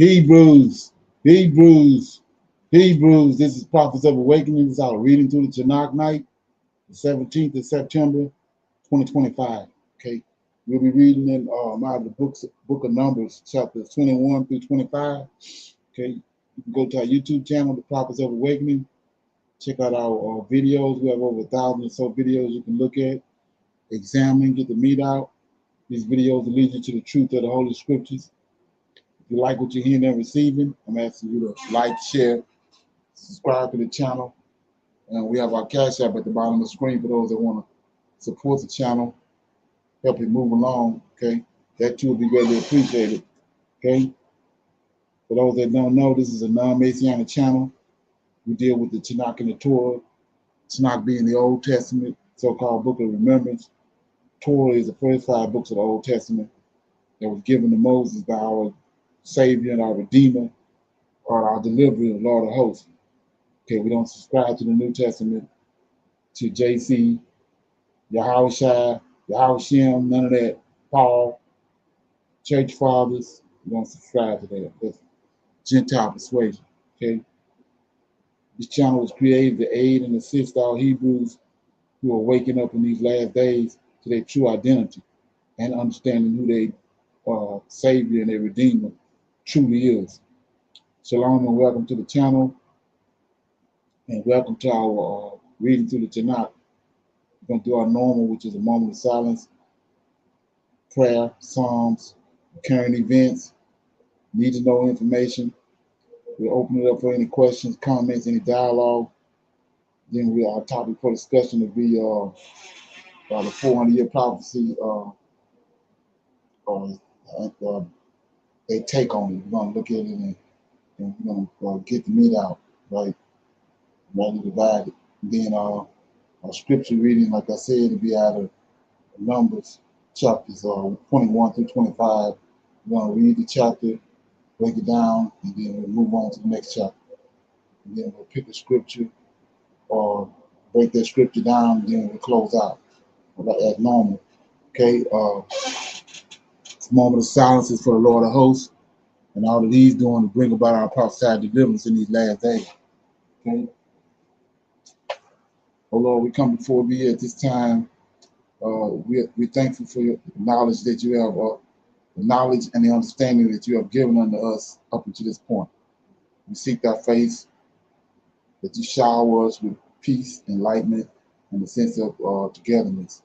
Hebrews, Hebrews, Hebrews. This is Prophets of Awakening. This is our reading through the Tanak night, the 17th of September, 2025. Okay, we'll be reading in out of the book of Numbers, chapters 21 through 25. Okay, you can go to our YouTube channel, the Prophets of Awakening. Check out our videos. We have over 1,000 or so videos you can look at, examine, get the meat out. These videos will lead you to the truth of the Holy Scriptures. If you like what you're hearing and receiving, I'm asking you to like, share, subscribe to the channel. And we have our Cash App at the bottom of the screen for those that want to support the channel, help it move along, okay? That too will be greatly appreciated, okay? For those that don't know, this is a non-Messianic channel. We deal with the Tanak and the Torah, Tanak being the Old Testament, so-called Book of Remembrance. Torah is the first 5 books of the Old Testament that was given to Moses by our Savior and our Redeemer, or our deliverer, the Lord of hosts. Okay, we don't subscribe to the New Testament, to JC, Yahushua, Yahushim, none of that. Paul, church fathers, we don't subscribe to that. That's Gentile persuasion. Okay, this channel was created to aid and assist all Hebrews who are waking up in these last days to their true identity and understanding who they Savior and their Redeemer truly is. Shalom and welcome to the channel, and welcome to our reading through the Tanak. We're going to do our normal, which is a moment of silence, prayer, psalms, current events, need to know information. We'll open it up for any questions, comments, any dialogue. Then our topic for discussion will be the 400-year prophecy. They take on it. We're going to look at it and we're going to get the meat out, right? Rightly divided. Then our scripture reading, like I said, will be out of Numbers chapters 21 through 25. We're going to read the chapter, break it down, and then we'll move on to the next chapter. And then we'll pick a scripture or break that scripture down, and then we'll close out as normal. Okay, this moment of silence is for the Lord of hosts, and all that he's doing to bring about our prophesied deliverance in these last days. Okay. Oh Lord, we come before thee at this time. We're thankful for your knowledge that you have, the knowledge and the understanding that you have given unto us up until this point. We seek thy face, that you shower us with peace, enlightenment, and a sense of togetherness.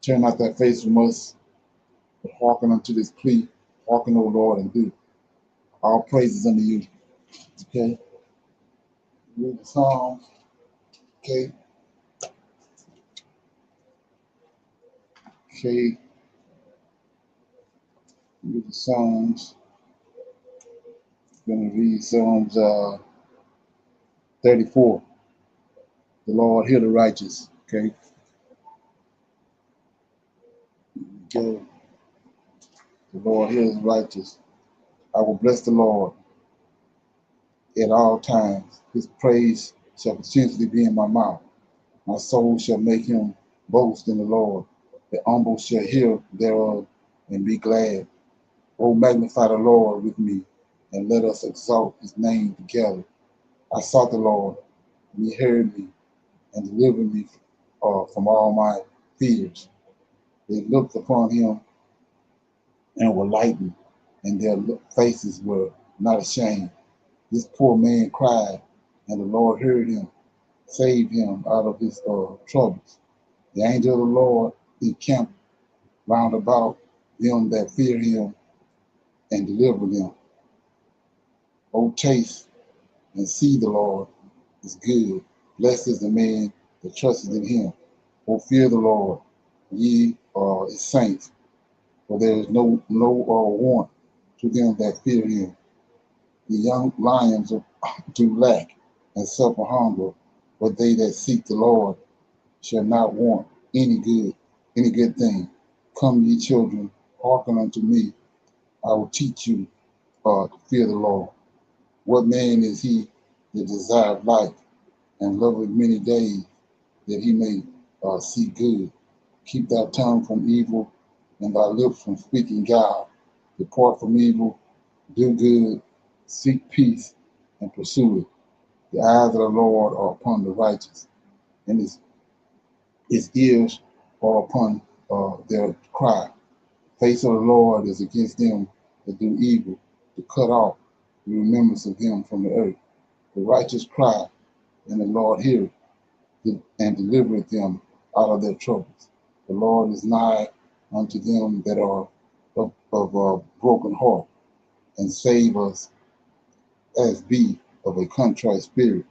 Turn not thy face from us, but hearken unto this plea. Hearken, O Lord, and do. All praises unto you. Okay? Read the Psalms. Okay? Okay. Read the Psalms. I'm going to read Psalms 34. The Lord hear the righteous. Okay? Okay. The Lord hears the righteous. I will bless the Lord at all times. His praise shall continually be in my mouth. My soul shall make him boast in the Lord. The humble shall hear thereof and be glad. O magnify the Lord with me, and let us exalt his name together. I sought the Lord, and he heard me, and delivered me from all my fears. They looked upon him and were lightened, and their faces were not ashamed. This poor man cried, and the Lord heard him, saved him out of his troubles. The angel of the Lord encamped round about them that fear him and deliver them. O taste and see the Lord is good. Blessed is the man that trusteth in him. O fear the Lord, ye are his saints, for there is no want to them that fear him. The young lions do lack and suffer hunger, but they that seek the Lord shall not want any good thing. Come, ye children, hearken unto me. I will teach you to fear the Lord. What man is he that desireth life and loveth many days, that he may see good? Keep thy tongue from evil and thy lips from speaking guile. Depart from evil, do good, seek peace and pursue it. The eyes of the Lord are upon the righteous, and his ears are upon their cry. The face of the Lord is against them that do evil, to cut off the remembrance of him from the earth. The righteous cry, and the Lord heareth, and delivereth them out of their troubles. The Lord is nigh unto them that are of a broken heart, and save us as be of a contrite spirit.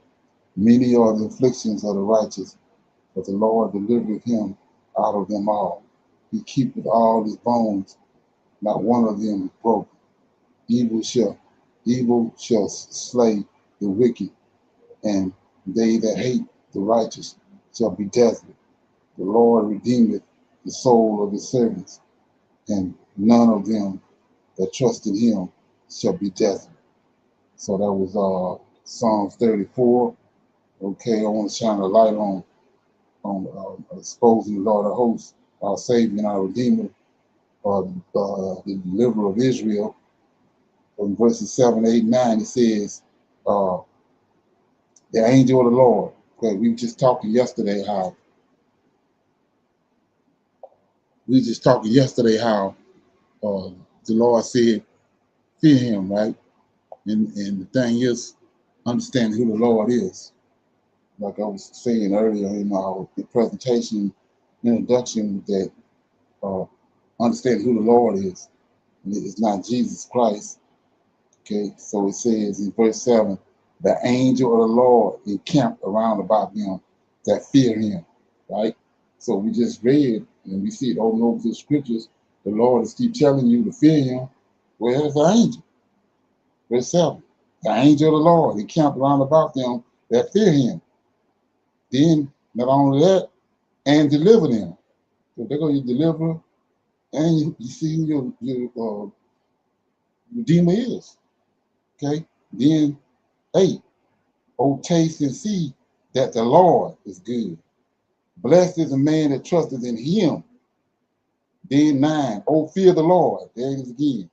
Many are the afflictions of the righteous, but the Lord delivereth him out of them all. He keepeth all his bones, not one of them is broken. Evil shall slay the wicked, and they that hate the righteous shall be desolate. The Lord redeemeth the soul of his servants, and none of them that trust in him shall be desolate. So that was Psalms 34. Okay, I want to shine a light on exposing the Lord of hosts, our Savior and our Redeemer, the deliverer of Israel. In verses 7, 8, 9, it says, the angel of the Lord. Okay, we were just talking yesterday how the Lord said, fear him, right? And the thing is, understand who the Lord is. Like I was saying earlier in our presentation, introduction, that understand who the Lord is. And it's not Jesus Christ. Okay, so it says in verse 7, the angel of the Lord encamped around about them that fear him, right? So we just read, and we see it over and over through the scriptures, the Lord is keep telling you to fear him. Where's the angel? Verse 7, the angel of the Lord encamped around about them that fear him. Then, not only that, and deliver them. So they're going to deliver, and you see who your Redeemer is. Okay? Then, 8, oh, taste and see that the Lord is good. Blessed is the man that trusteth in him. Then 9, oh, fear the Lord. There it is again.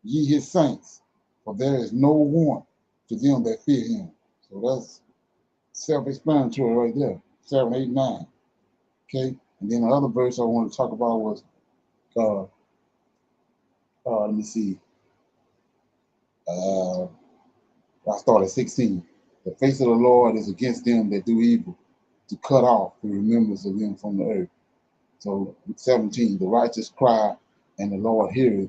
Ye his saints, for there is no want to them that fear him. So that's self-explanatory right there. 7, 8, 9. Okay? And then the other verse I want to talk about was, let me see. I started 16. The face of the Lord is against them that do evil, to cut off the remembrance of them from the earth. So 17, the righteous cry, and the Lord heareth,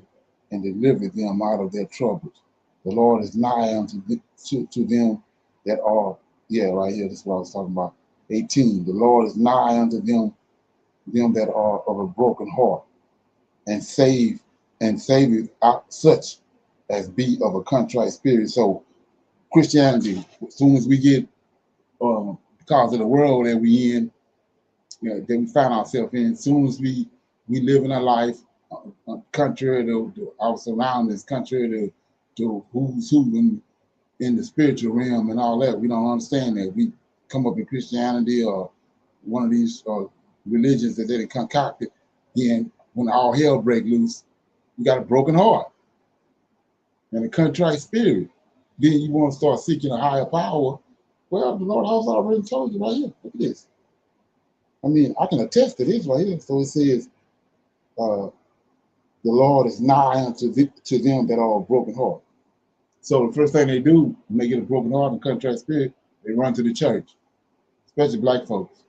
and delivereth them out of their troubles. The Lord is nigh unto to them that are, right here, this is what I was talking about. 18, the Lord is nigh unto them that are of a broken heart, and saveth out such as be of a contrite spirit. So Christianity, as soon as we get, because of the world that we in, that we find ourselves in, as soon as we live in our life, contrary to our surroundings, contrary to who's who in the spiritual realm and all that, we don't understand that. We come up in Christianity or one of these religions that they concocted, then when all hell break loose, you got a broken heart and a contrite spirit. Then you want to start seeking a higher power. Well, the Lord has already told you right here. Look at this. I mean, I can attest to this right here. So it says, the Lord is nigh unto to them that are broken heart. So the first thing they do when they get a broken heart and contrite spirit, they run to the church, especially black folks.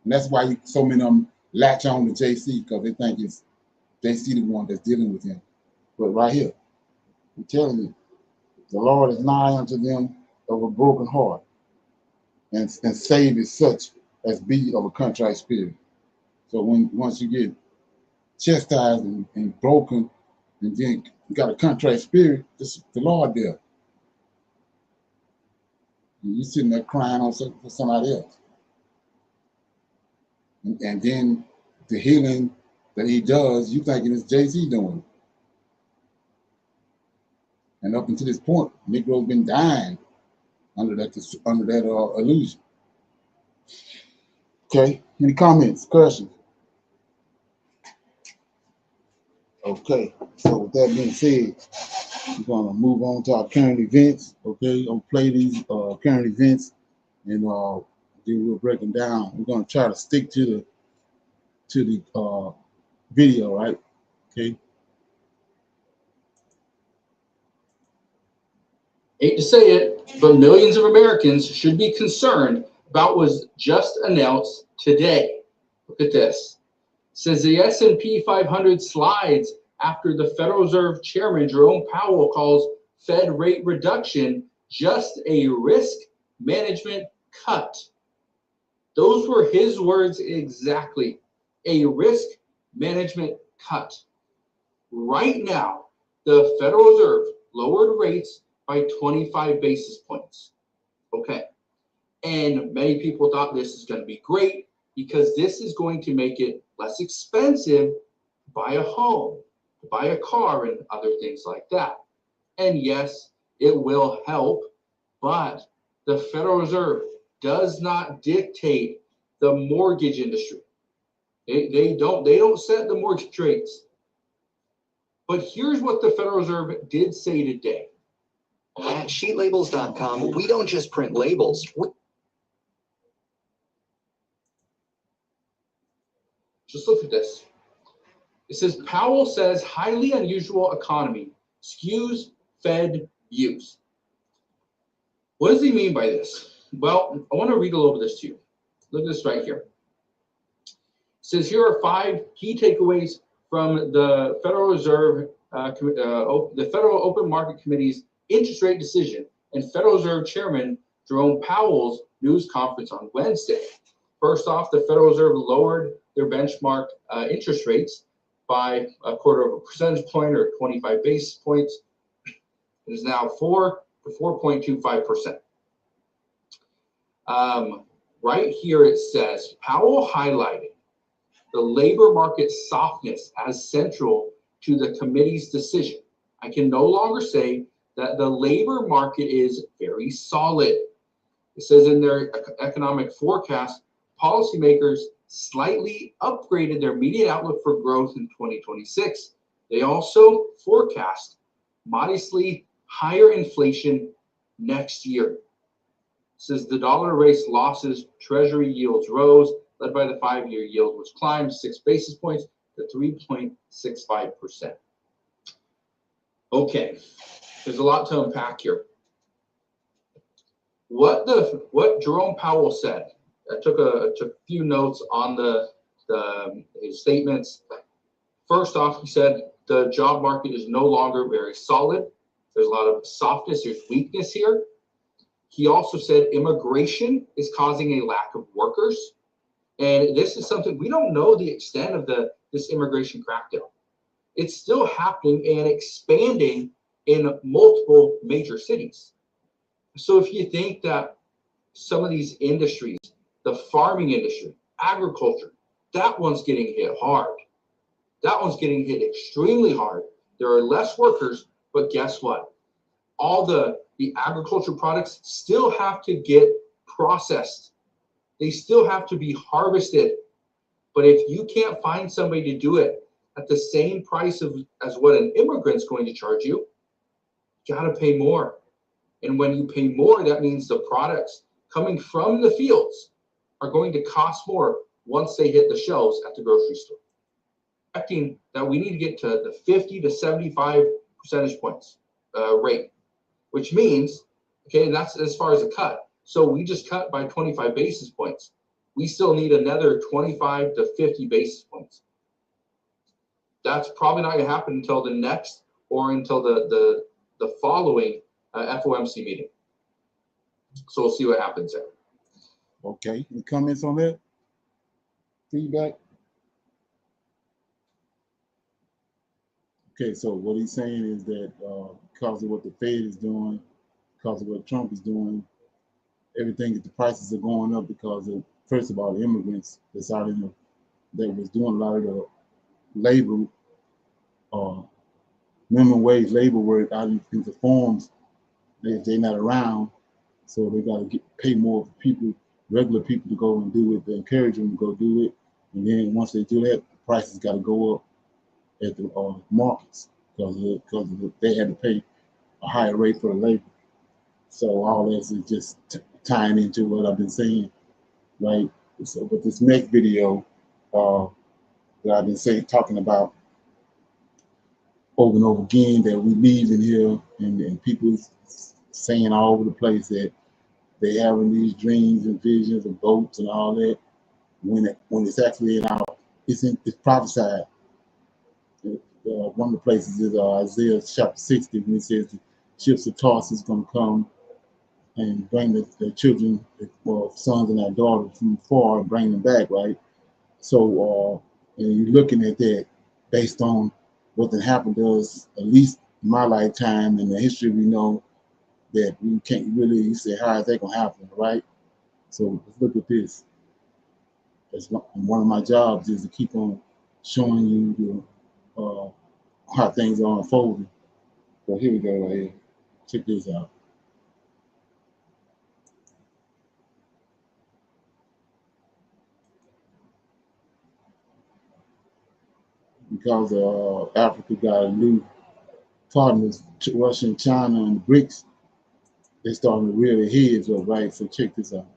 And that's why so many of them latch on to JC, because they think it's JC the one that's dealing with him. But right here, I'm telling you, the Lord is nigh unto them of a broken heart, and save is such as be of a contrite spirit. So once you get chastised and broken, and then you got a contrite spirit, this the Lord there. And you sitting there crying on for somebody else. And then the healing that he does, you thinking it's JC doing it. And up until this point, Negro's been dying under that illusion. Okay, any comments, questions? Okay, so with that being said, we're gonna move on to our current events. Okay, I'll play these current events, and then we'll break them down. We're gonna try to stick to the video, right? Okay. Hate to say it, but millions of Americans should be concerned about what was just announced today. Look at this. It says the S&P 500 slides after the Federal Reserve Chairman Jerome Powell calls Fed rate reduction just a risk management cut. Those were his words exactly. A risk management cut. Right now, the Federal Reserve lowered rates by 25 basis points. Okay. And many people thought this is going to be great because this is going to make it less expensive to buy a home, to buy a car, and other things like that. And yes, it will help, but the Federal Reserve does not dictate the mortgage industry. They don't set the mortgage rates. But here's what the Federal Reserve did say today. At sheetlabels.com, we don't just print labels. Just look at this. It says Powell says highly unusual economy skews Fed views. What does he mean by this? Well, I want to read a little bit of this to you. Look at this right here. It says here are 5 key takeaways from the Federal Reserve, the Federal Open Market Committee's interest rate decision and Federal Reserve Chairman Jerome Powell's news conference on Wednesday. First off, the Federal Reserve lowered their benchmark interest rates by 1/4 percentage point or 25 basis points. It is now 4 to 4.25%. Right here it says Powell highlighted the labor market softness as central to the committee's decision. I can no longer say that the labor market is very solid. It says in their economic forecast, policymakers slightly upgraded their median outlook for growth in 2026. They also forecast modestly higher inflation next year. It says the dollar erased losses, treasury yields rose, led by the 5-year yield, which climbed 6 basis points to 3.65%. Okay, there's a lot to unpack here. What Jerome Powell said. I took a few notes on his statements. First off, he said the job market is no longer very solid. There's a lot of softness. There's weakness here. He also said immigration is causing a lack of workers. And this is something we don't know the extent of this immigration crackdown. It's still happening and expanding in multiple major cities. So if you think that some of these industries, the farming industry, agriculture, that one's getting hit hard. That one's getting hit extremely hard. There are less workers, but guess what? All the agriculture products still have to get processed. They still have to be harvested. But if you can't find somebody to do it at the same price as what an immigrant's going to charge you, you got to pay more. And when you pay more, that means the products coming from the fields are going to cost more once they hit the shelves at the grocery store. Expecting that we need to get to the 50 to 75 percentage points rate, which means, okay, and that's as far as a cut. So we just cut by 25 basis points. We still need another 25 to 50 basis points. That's probably not going to happen until the next or until the following FOMC meeting. So we'll see what happens there. Okay. Any comments on that? Feedback? Okay, so what he's saying is that because of what the Fed is doing, because of what Trump is doing, everything, the prices are going up because of, first of all, the immigrants that's out in that was doing a lot of the labor, minimum wage labor work out in the farms. They're not around, so they got to pay more for people, regular people, to go and do it. They encourage them to go do it, and then once they do that, the prices got to go up. at the markets because they had to pay a higher rate for the labor. So all this is just tying into what I've been saying, right? So, but this next video uh, that I've been saying, talking about over and over again, that we leave in here, and people saying all over the place that they having these dreams and visions of boats and all that. When it's actually it's prophesied. One of the places is Isaiah chapter 60, when it says the ships of Tarsus is going to come and bring the children, well, sons and their daughters from far and bring them back, right? So, and you're looking at that based on what had happened to us, at least in my lifetime and the history we know, that we can't really say, how is that going to happen, right? So let's look at this. That's one of my jobs is to keep on showing you how things are unfolding. So here we go right here. Check this out. Because Africa got a new partners, Russia and China and the BRICS, they're starting to rear their heads up, right? So check this out.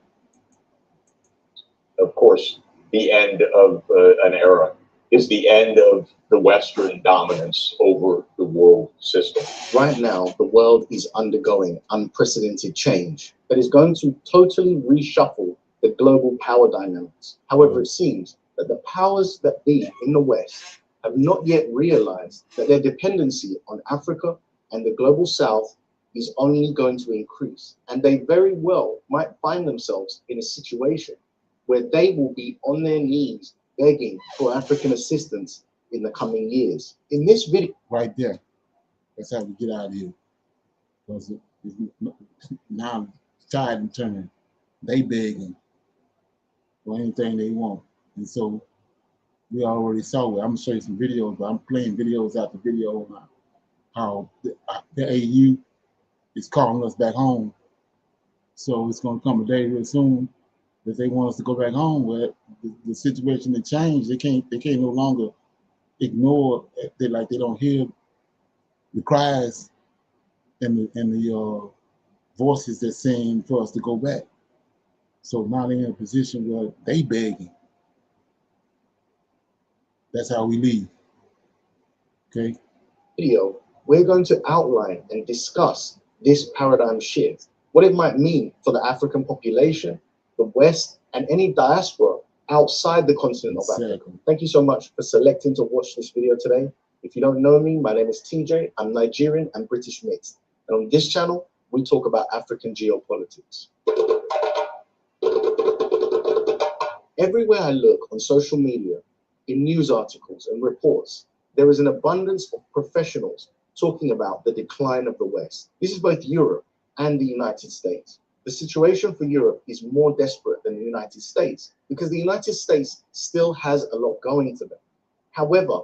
Of course, the end of an era is the end of the Western dominance over the world system. Right now, the world is undergoing unprecedented change that is going to totally reshuffle the global power dynamics. However, it seems that the powers that be in the West have not yet realized that their dependency on Africa and the global South is only going to increase. And they very well might find themselves in a situation where they will be on their knees begging for African assistance in the coming years. In this video, right there, that's how we get out of here. Because now tide and turn, they begging for anything they want, and so we already saw it. I'm gonna show you some videos, but I'm playing videos after video on how the AU is calling us back home. So it's gonna come a day real soon that they want us to go back home. Where the situation has changed. They can't no longer ignore. They don't hear the cries and the voices that's saying for us to go back. So now they're in a position where they begging. That's how we leave. Okay. we're going to outline and discuss this paradigm shift, what it might mean for the African population, the West, and any diaspora outside the continent of Africa. Thank you so much for selecting to watch this video today. If you don't know me, my name is TJ. I'm Nigerian and British mixed. And on this channel, we talk about African geopolitics. Everywhere I look on social media, in news articles and reports, there is an abundance of professionals talking about the decline of the West. This is both Europe and the United States. The situation for Europe is more desperate than the United States because the United States still has a lot going for them. However,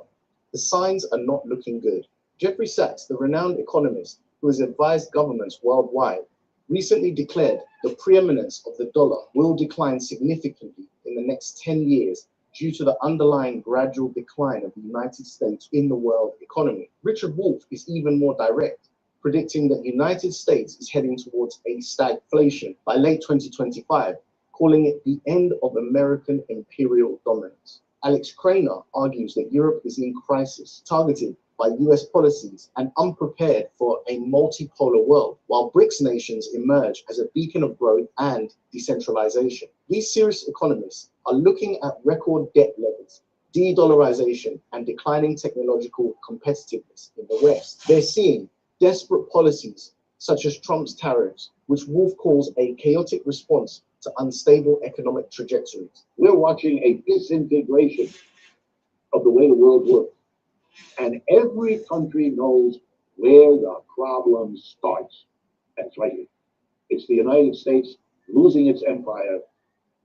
the signs are not looking good. Jeffrey Sachs, the renowned economist who has advised governments worldwide, recently declared the preeminence of the dollar will decline significantly in the next 10 years due to the underlying gradual decline of the United States in the world economy. Richard Wolff is even more direct, predicting that the United States is heading towards a stagflation by late 2025, calling it the end of American imperial dominance. Alex Craner argues that Europe is in crisis, targeted by US policies and unprepared for a multipolar world, while BRICS nations emerge as a beacon of growth and decentralization. These serious economists are looking at record debt levels, de-dollarization, and declining technological competitiveness in the West. They're seeing desperate policies such as Trump's tariffs, which Wolff calls a chaotic response to unstable economic trajectories. We're watching a disintegration of the way the world works. And every country knows where the problem starts. That's right here. It's the United States losing its empire,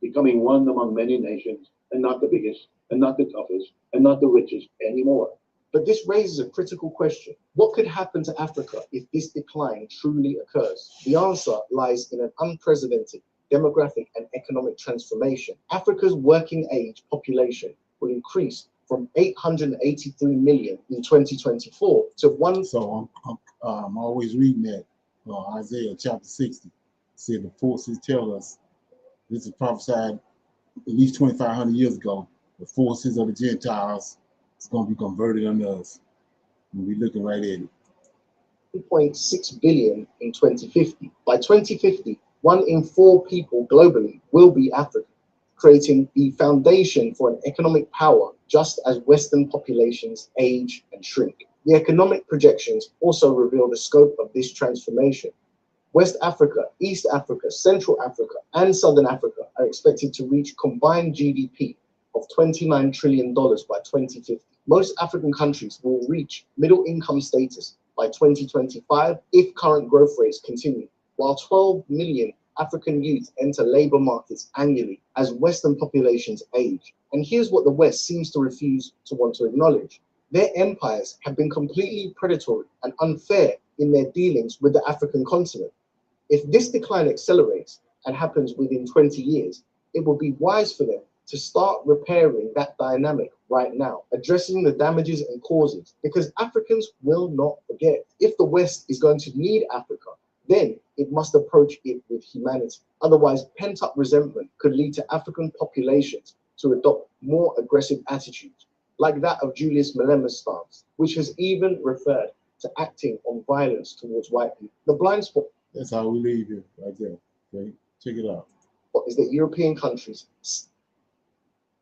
becoming one among many nations, and not the biggest, and not the toughest, and not the richest anymore. But this raises a critical question. What could happen to Africa if this decline truly occurs? The answer lies in an unprecedented demographic and economic transformation. Africa's working age population will increase from 883 million in 2024 to one. So I'm always reading that Isaiah chapter 60. Said the forces tell us, this is prophesied at least 2,500 years ago. The forces of the Gentiles is going to be converted unto us. And we're looking right at it. 2.6 billion in 2050. By 2050, 1 in 4 people globally will be African, creating the foundation for an economic power just as Western populations age and shrink. The economic projections also reveal the scope of this transformation. West Africa, East Africa, Central Africa, and Southern Africa are expected to reach combined GDP of $29 trillion by 2050. Most African countries will reach middle income status by 2025 if current growth rates continue, while 12 million African youth enter labor markets annually as Western populations age. And here's what the West seems to refuse to want to acknowledge. Their empires have been completely predatory and unfair in their dealings with the African continent. If this decline accelerates and happens within 20 years, it will be wise for them to start repairing that dynamic right now, addressing the damages and causes, because Africans will not forget. If the West is going to need Africa, then it must approach it with humanity. Otherwise, pent-up resentment could lead to African populations to adopt more aggressive attitudes, like that of Julius Malema's stance, which has even referred to acting on violence towards white people. The blind spot. That's how we leave it right there. Okay, check it out. Is that European countries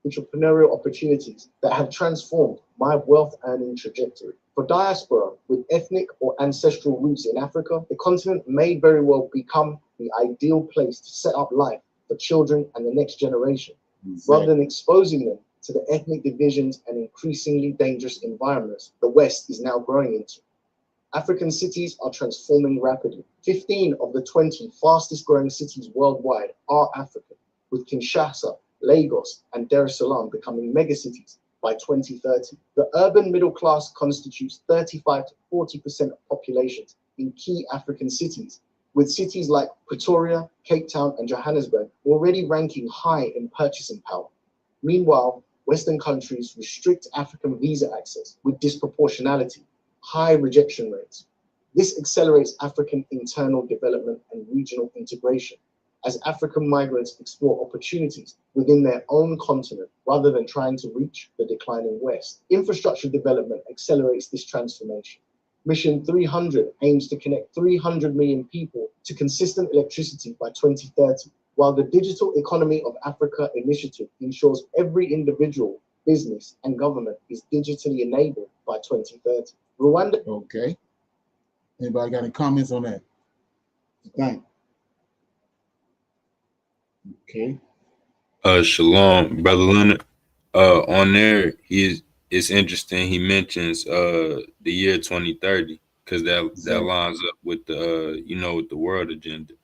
entrepreneurial opportunities that have transformed my wealth earning trajectory. For diaspora with ethnic or ancestral roots in Africa, the continent may very well become the ideal place to set up life for children and the next generation, rather than exposing them to the ethnic divisions and increasingly dangerous environments the West is now growing into. African cities are transforming rapidly. 15 of the 20 fastest growing cities worldwide are African, with Kinshasa, Lagos, and Dar es Salaam becoming megacities by 2030. The urban middle class constitutes 35 to 40% of populations in key African cities, with cities like Pretoria, Cape Town, and Johannesburg already ranking high in purchasing power. Meanwhile, Western countries restrict African visa access with disproportionality, high rejection rates. This accelerates African internal development and regional integration, as African migrants explore opportunities within their own continent rather than trying to reach the declining West. Infrastructure development accelerates this transformation. Mission 300 aims to connect 300 million people to consistent electricity by 2030, while the Digital Economy of Africa initiative ensures every individual, business, and government is digitally enabled by 2030. Rwanda. Okay. Anybody got any comments on that? Thank you. Okay. Shalom, Brother Leonard. On there, it's interesting. He mentions the year 2030 because that lines up with the with the world agenda.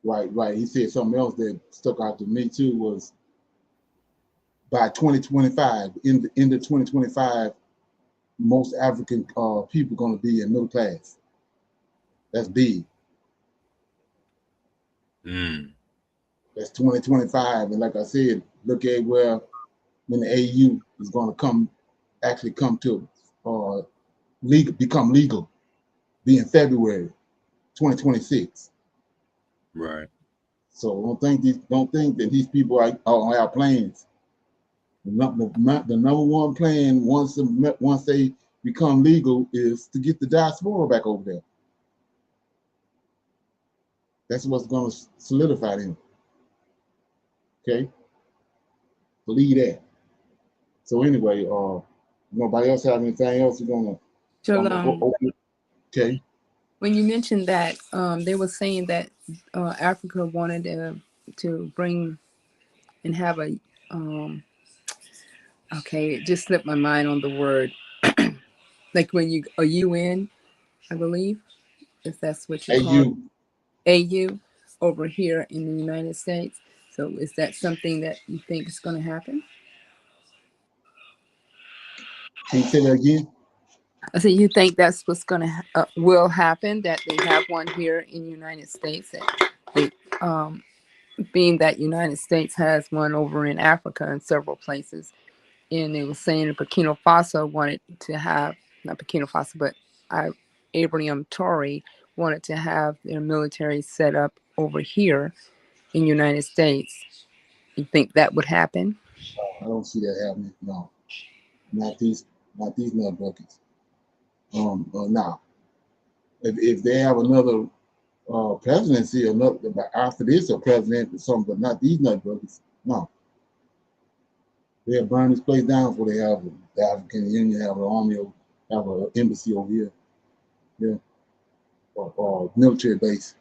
Right. He said something else that stuck out to me too was by 2025, in the end of 2025, most African people going to be in middle class. That's big. That's 2025, and like I said, look at where when the AU is going to come to become legal, be in February 2026. Right. So don't think that these people are on our plans. The number one plan once they become legal is to get the diaspora back over there. That's what's going to solidify them. Okay, believe that. So anyway, nobody else have anything else you're gonna? Shalom. Okay. When you mentioned that, they were saying that Africa wanted to bring and have a okay, it just slipped my mind on the word. Like when you a UN, I believe, if that's what you call it. AU over here in the United States. So is that something that you think is going to happen? Can you say that again? I said you think that's what's going to will happen, that they have one here in the United States, that they being that United States has one over in Africa in several places, and they were saying that Burkina Faso wanted to have, not Burkina Faso, but Abraham Traore wanted to have their military set up over here in United States. You think that would happen? I don't see that happening. No, not these nut buckets. Now, if they have another presidency, or after this, a president or something, but not these nut buckets. No, they'll burn this place down before they have the African Union, have an army, have an embassy over here, yeah, or military base.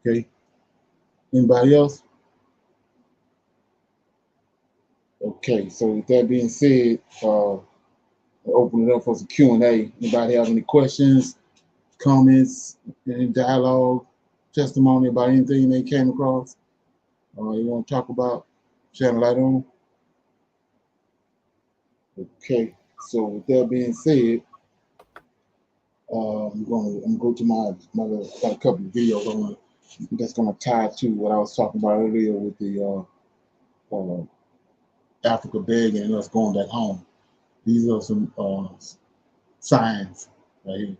Okay. Anybody else? Okay. So with that being said, I'll open it up for some Q&A. Anybody have any questions, comments, any dialogue, testimony about anything they came across? You want to talk about? Shine a light on. Okay. So with that being said, I'm going to go to my got a couple of videos that's going to tie to what I was talking about earlier with the Africa begging and us going back home. These are some signs right here.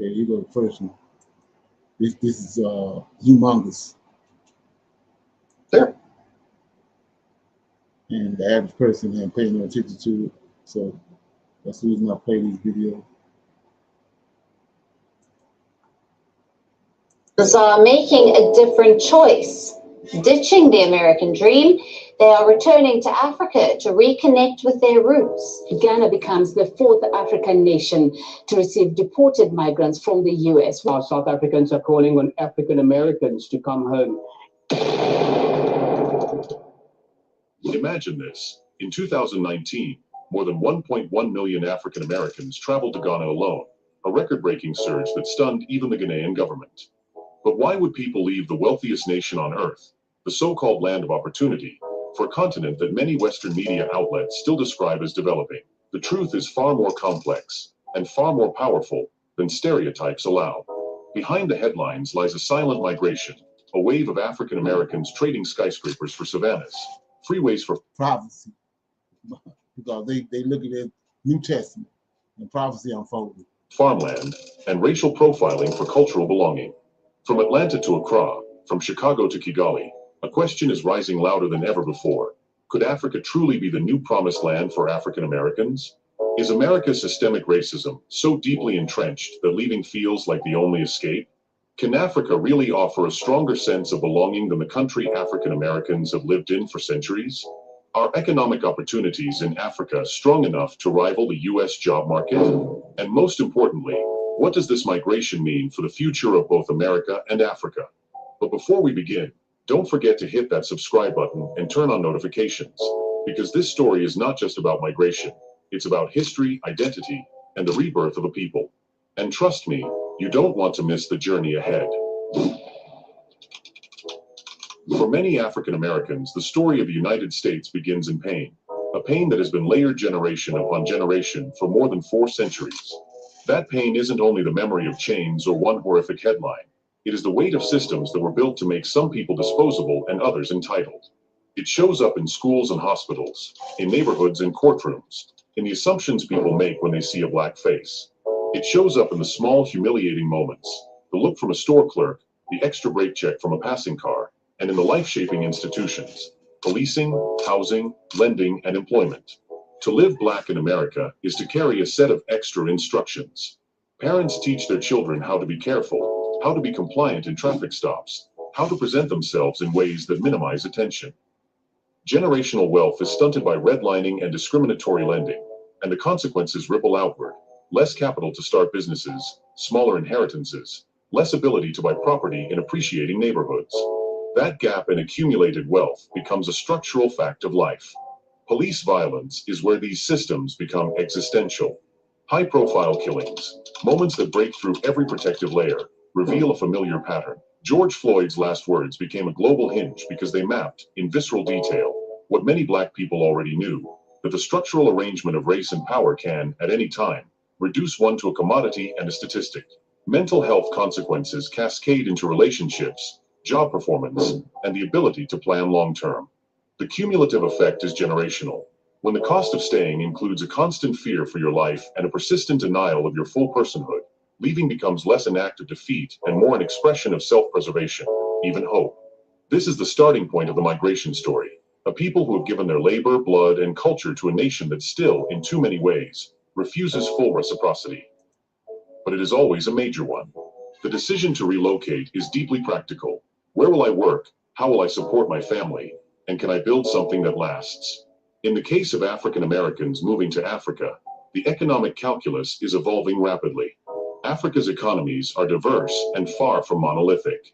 Okay, you go to the first one. This is humongous. Sure. And the average person ain't paying no attention to it. So that's the reason I play these videos. Are making a different choice. Ditching the American dream, they are returning to Africa to reconnect with their roots. Ghana becomes the fourth African nation to receive deported migrants from the US. Now South Africans are calling on African Americans to come home. Imagine this. In 2019, more than 1.1 million African Americans traveled to Ghana alone, a record-breaking surge that stunned even the Ghanaian government. But why would people leave the wealthiest nation on earth, the so-called land of opportunity, for a continent that many Western media outlets still describe as developing? The truth is far more complex and far more powerful than stereotypes allow. Behind the headlines lies a silent migration, a wave of African Americans trading skyscrapers for savannas, freeways for prophecy, because they look at the New Testament and prophecy unfolded. Farmland, and racial profiling for cultural belonging. From Atlanta to Accra, from Chicago to Kigali, a question is rising louder than ever before. Could Africa truly be the new promised land for African Americans? Is America's systemic racism so deeply entrenched that leaving feels like the only escape? Can Africa really offer a stronger sense of belonging than the country African Americans have lived in for centuries? Are economic opportunities in Africa strong enough to rival the US job market? And most importantly, what does this migration mean for the future of both America and Africa? But before we begin, don't forget to hit that subscribe button and turn on notifications, because this story is not just about migration. It's about history, identity, and the rebirth of a people. And trust me, you don't want to miss the journey ahead. For many African Americans, the story of the United States begins in pain, a pain that has been layered generation upon generation for more than 4 centuries. That pain isn't only the memory of chains or one horrific headline. It is the weight of systems that were built to make some people disposable and others entitled. It shows up in schools and hospitals, in neighborhoods and courtrooms, in the assumptions people make when they see a black face. It shows up in the small, humiliating moments, the look from a store clerk, the extra brake check from a passing car, and in the life-shaping institutions, policing, housing, lending, and employment. To live black in America is to carry a set of extra instructions. Parents teach their children how to be careful, how to be compliant in traffic stops, how to present themselves in ways that minimize attention. Generational wealth is stunted by redlining and discriminatory lending, and the consequences ripple outward. Less capital to start businesses, smaller inheritances, less ability to buy property in appreciating neighborhoods. That gap in accumulated wealth becomes a structural fact of life. Police violence is where these systems become existential. High-profile killings, moments that break through every protective layer, reveal a familiar pattern. George Floyd's last words became a global hinge because they mapped, in visceral detail, what many black people already knew, that the structural arrangement of race and power can, at any time, reduce one to a commodity and a statistic. Mental health consequences cascade into relationships, job performance, and the ability to plan long-term. The cumulative effect is generational. When the cost of staying includes a constant fear for your life and a persistent denial of your full personhood, leaving becomes less an act of defeat and more an expression of self-preservation, even hope. This is the starting point of the migration story, a people who have given their labor, blood, and culture to a nation that still, in too many ways, refuses full reciprocity. But it is always a major one. The decision to relocate is deeply practical. Where will I work? How will I support my family? And can I build something that lasts? In the case of African Americans moving to Africa, the economic calculus is evolving rapidly. Africa's economies are diverse and far from monolithic.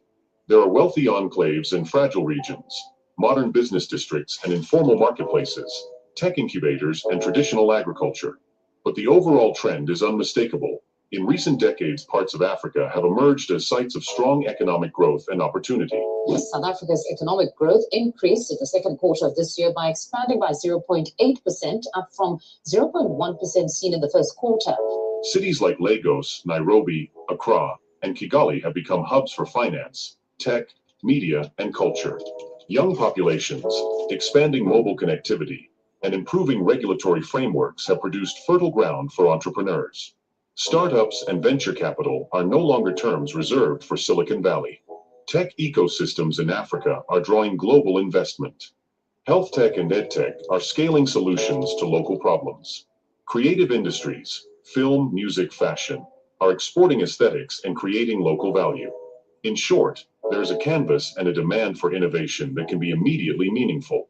There are wealthy enclaves and fragile regions, modern business districts and informal marketplaces, tech incubators and traditional agriculture. But the overall trend is unmistakable. In recent decades, parts of Africa have emerged as sites of strong economic growth and opportunity. South Africa's economic growth increased in the second quarter of this year by expanding by 0.8%, up from 0.1% seen in the first quarter. Cities like Lagos, Nairobi, Accra, and Kigali have become hubs for finance, tech, media, and culture. Young populations, expanding mobile connectivity, and improving regulatory frameworks have produced fertile ground for entrepreneurs. Startups and venture capital are no longer terms reserved for Silicon Valley. Tech ecosystems in Africa are drawing global investment. Health tech and ed tech are scaling solutions to local problems. Creative industries, film, music, fashion, are exporting aesthetics and creating local value. In short, there is a canvas and a demand for innovation that can be immediately meaningful.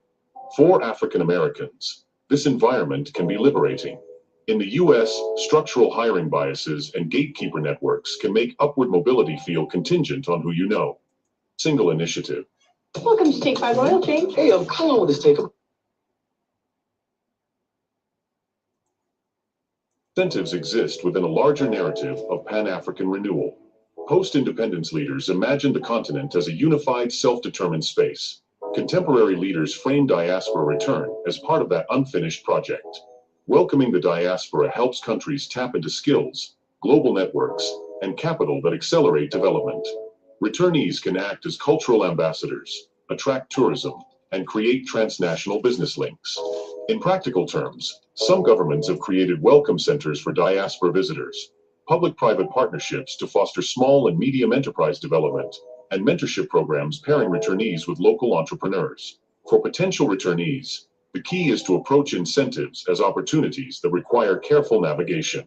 For African Americans, this environment can be liberating. In the US, structural hiring biases and gatekeeper networks can make upward mobility feel contingent on who you know. Single initiative. Welcome to Take 5 Royalty. Hey, how long will this take? Incentives exist within a larger narrative of Pan-African renewal. Post-independence leaders imagined the continent as a unified, self-determined space. Contemporary leaders frame diaspora return as part of that unfinished project. Welcoming the diaspora helps countries tap into skills, global networks, and capital that accelerate development. Returnees can act as cultural ambassadors, attract tourism, and create transnational business links. In practical terms, some governments have created welcome centers for diaspora visitors, public-private partnerships to foster small and medium enterprise development, and mentorship programs pairing returnees with local entrepreneurs. For potential returnees, the key is to approach incentives as opportunities that require careful navigation.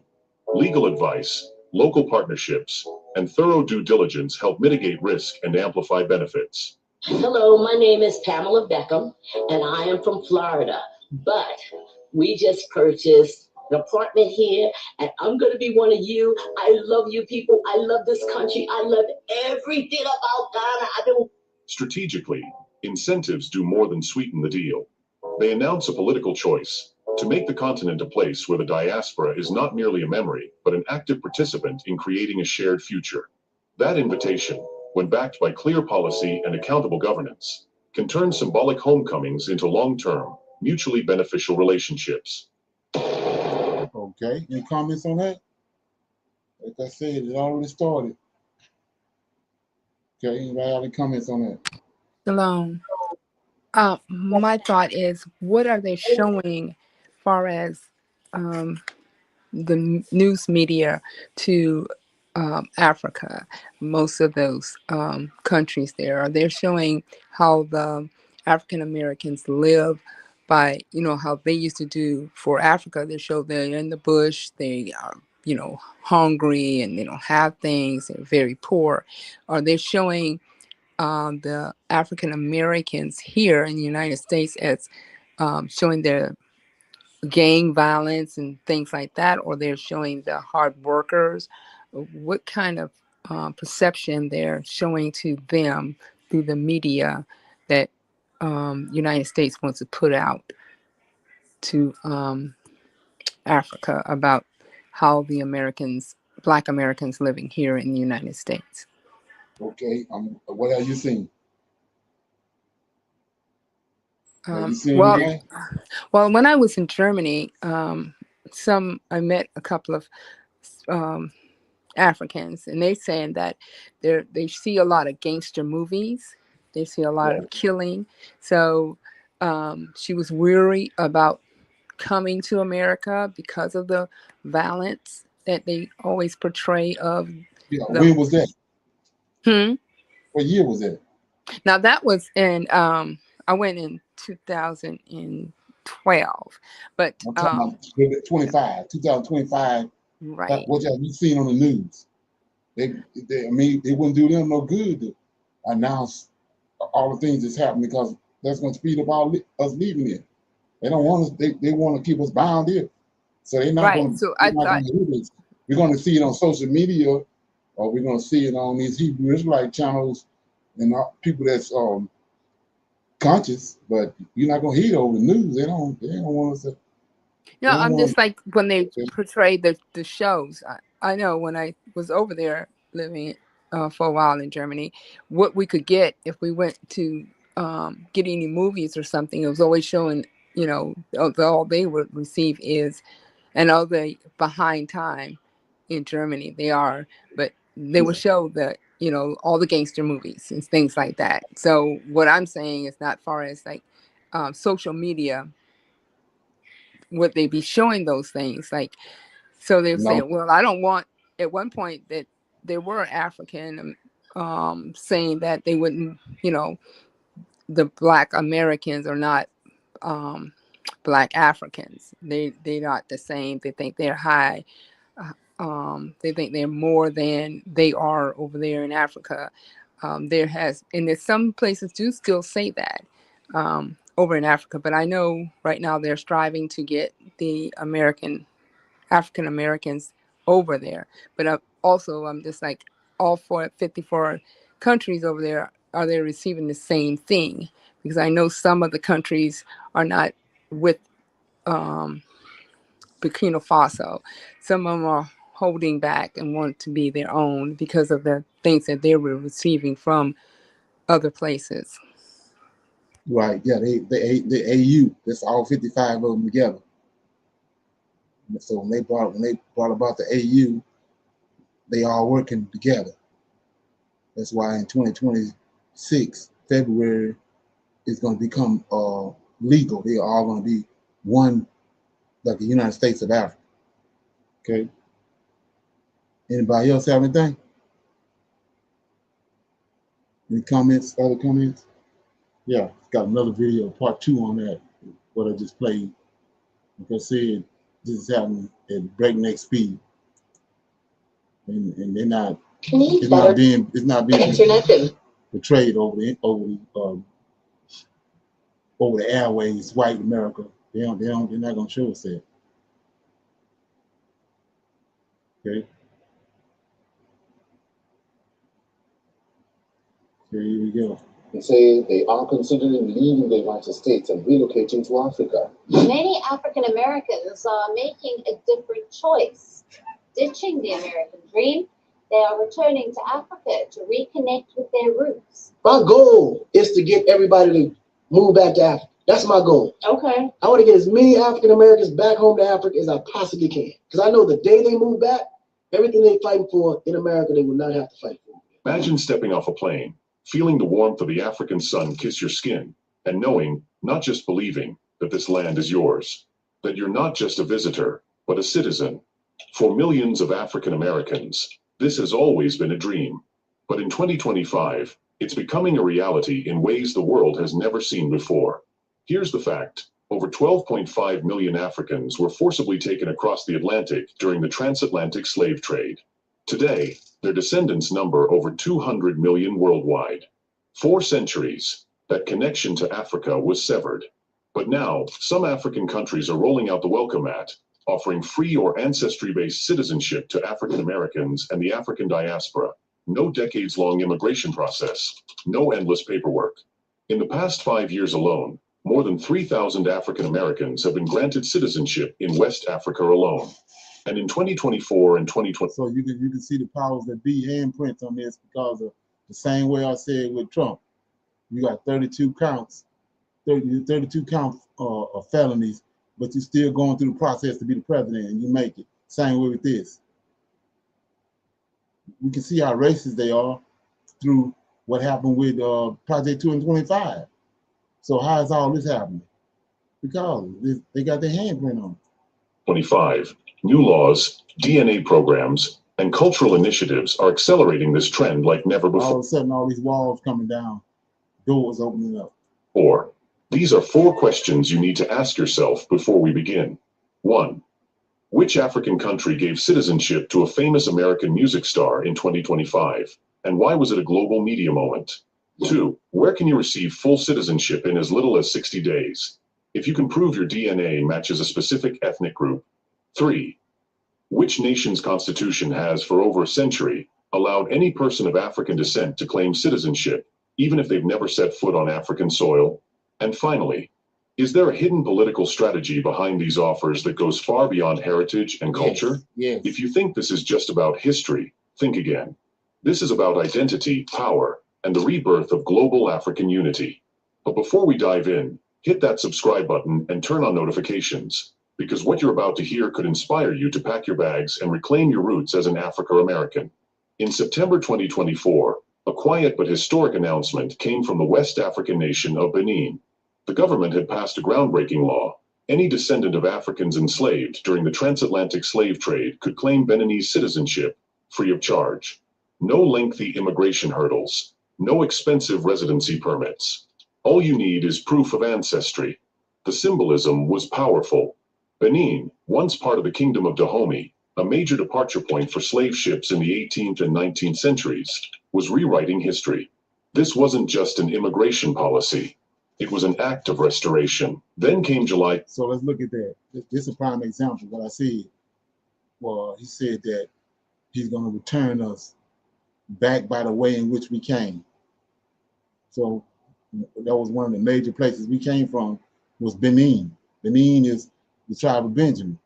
Legal advice, local partnerships, and thorough due diligence help mitigate risk and amplify benefits. Hello, my name is Pamela Beckham, and I am from Florida. But we just purchased an apartment here, and I'm going to be one of you. I love you people. I love this country. I love everything about Ghana. Strategically, incentives do more than sweeten the deal. They announce a political choice to make the continent a place where the diaspora is not merely a memory, but an active participant in creating a shared future. That invitation, when backed by clear policy and accountable governance, can turn symbolic homecomings into long-term, mutually beneficial relationships. Okay, any comments on that? Like I said, it already started. Okay, anybody have any comments on that? Shalom. My thought is, what are they showing far as the news media to Africa? Most of those countries there, are they showing how the African Americans live by, how they used to do for Africa? They show they're in the bush, they are, hungry and they don't have things, they're very poor. Are they showing the African Americans here in the United States as showing their gang violence and things like that, or they're showing the hard workers? What kind of perception they're showing to them through the media that United States wants to put out to Africa about how the Black Americans living here in the United States? Okay, what are you seeing? Well, when I was in Germany, I met a couple of Africans, and they're saying that they see a lot of gangster movies. They see a lot of killing. So she was weary about coming to America because of the violence that they always portray of Yeah, the. when was that? Hmm? What year was that? Now that was in I went in 2012, but I'm talking about 2025. right. What have you seen on the news? I mean, it wouldn't do them no good to announce all the things that's happening because that's going to speed up us leaving here. They don't want us. They want to keep us bound here, so they're not Right. going to. So They're I not thought, going to do this. We're going to see it on social media, or we're going to see it on these Hebrew Israelite channels and people that's conscious. But you're not going to hear it over the news. They don't. They don't want us to. They don't I'm want just like when they us. portray the shows. I know when I was over there living for a while in Germany, what we could get if we went to get any movies or something, it was always showing, all they would receive is, and all the behind time in Germany they are, but they would show the, all the gangster movies and things like that. So what I'm saying is not far as like social media, would they be showing those things? Like, so they're No. saying, well, I don't want, at one point that they were African, saying that they wouldn't, the Black Americans are not Black Africans. They're not the same. They think they're high. They think they're more than they are over there in Africa. And there's some places do still say that over in Africa, but I know right now they're striving to get the African Americans over there. But also, I'm just like, all 54 countries over there, are they receiving the same thing? Because I know some of the countries are not with Burkina Faso. Some of them are holding back and want to be their own because of the things that they were receiving from other places. Right. Yeah. The AU. That's all 55 of them together. So when they brought about the AU, they all working together. That's why in 2026 February it's going to become legal. They are all going to be one, like the United States of Africa. Okay. Anybody else have anything? Any comments? Other comments? Yeah, got another video, part 2 on that. What I just played. Like I said, this is happening at breakneck speed, and they're not. It's not being portrayed over the airways. White America. They're not gonna show us that. Okay. Here we go. They say they are considering leaving the United States and relocating to Africa. Many African Americans are making a different choice. Ditching the American dream, they are returning to Africa to reconnect with their roots. My goal is to get everybody to move back to Africa. That's my goal. Okay. I want to get as many African Americans back home to Africa as I possibly can. Because I know the day they move back, everything they fight for in America, they will not have to fight for. Imagine stepping off a plane, feeling the warmth of the African sun kiss your skin, and knowing, not just believing, that this land is yours, that you're not just a visitor, but a citizen. For millions of African Americans, this has always been a dream. But in 2025, it's becoming a reality in ways the world has never seen before. Here's the fact. Over 12.5 million Africans were forcibly taken across the Atlantic during the transatlantic slave trade. Today, their descendants number over 200 million worldwide. 4 centuries, that connection to Africa was severed. But now, some African countries are rolling out the welcome mat, offering free or ancestry-based citizenship to African Americans and the African diaspora. No decades-long immigration process, no endless paperwork. In the past 5 years alone, more than 3,000 African Americans have been granted citizenship in West Africa alone. And in 2024 and 2020. So you can see the powers that be handprints on this, because of the same way I said with Trump. You got 32 counts, 32 counts of felonies, but you're still going through the process to be the president, and you make it. Same way with this. We can see how racist they are through what happened with Project 225. So how is all this happening? Because they got their handprint on it. 25. New laws, DNA programs, and cultural initiatives are accelerating this trend like never before. All of a sudden, all these walls coming down, doors opening up. 4. These are 4 questions you need to ask yourself before we begin. 1. Which African country gave citizenship to a famous American music star in 2025? And why was it a global media moment? 2. Where can you receive full citizenship in as little as 60 days? If you can prove your DNA matches a specific ethnic group. 3. Which nation's constitution has, for over a century, allowed any person of African descent to claim citizenship, even if they've never set foot on African soil? And finally, is there a hidden political strategy behind these offers that goes far beyond heritage and culture? Yes. If you think this is just about history, think again. This is about identity, power, and the rebirth of global African unity. But before we dive in, hit that subscribe button and turn on notifications, because what you're about to hear could inspire you to pack your bags and reclaim your roots as an African-American. In September 2024, a quiet but historic announcement came from the West African nation of Benin. The government had passed a groundbreaking law. Any descendant of Africans enslaved during the transatlantic slave trade could claim Beninese citizenship free of charge. No lengthy immigration hurdles, no expensive residency permits. All you need is proof of ancestry. The symbolism was powerful. Benin, once part of the Kingdom of Dahomey, a major departure point for slave ships in the 18th and 19th centuries, was rewriting history. This wasn't just an immigration policy. It was an act of restoration. Then came July. So let's look at that. This is a prime example of what I said. Well, he said that he's going to return us back by the way in which we came. So that was one of the major places we came from, was Benin. Benin is the tribe of Benjamin.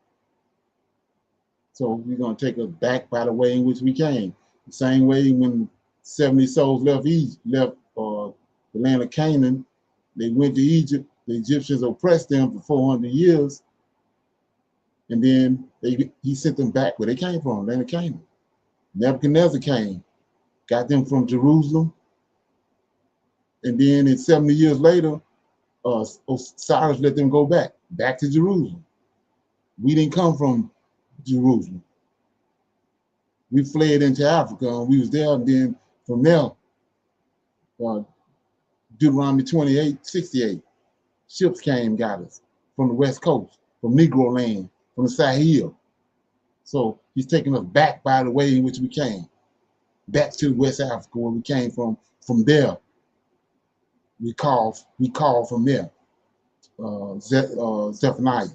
So we're going to take us back by the way in which we came. The same way when 70 souls left the land of Canaan, they went to Egypt. The Egyptians oppressed them for 400 years. And then he sent them back where they came from, land of Canaan. Nebuchadnezzar came, got them from Jerusalem. And then 70 years later, Cyrus let them go back to Jerusalem. We didn't come from Jerusalem. We fled into Africa, and we was there, and then from there, Deuteronomy 28:68, ships came, got us from the West Coast, from Negro land, from the Sahel. So he's taking us back by the way in which we came, back to West Africa where we came from. From there, we call from there, Zephaniah,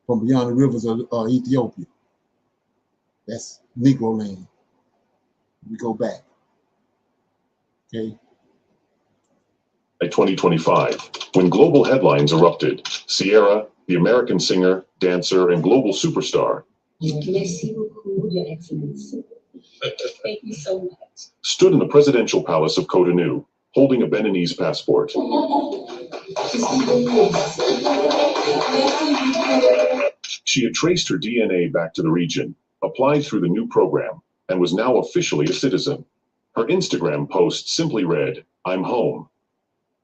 from beyond the rivers of Ethiopia. That's Negro land. We go back. Okay. By 2025, when global headlines erupted, Sierra, the American singer, dancer, and global superstar, Merci beaucoup, Your Excellency. Thank you so much. Stood in the presidential palace of Cotonou, holding a Beninese passport. She had traced her DNA back to the region, applied through the new program, and was now officially a citizen. Her Instagram post simply read, "I'm home."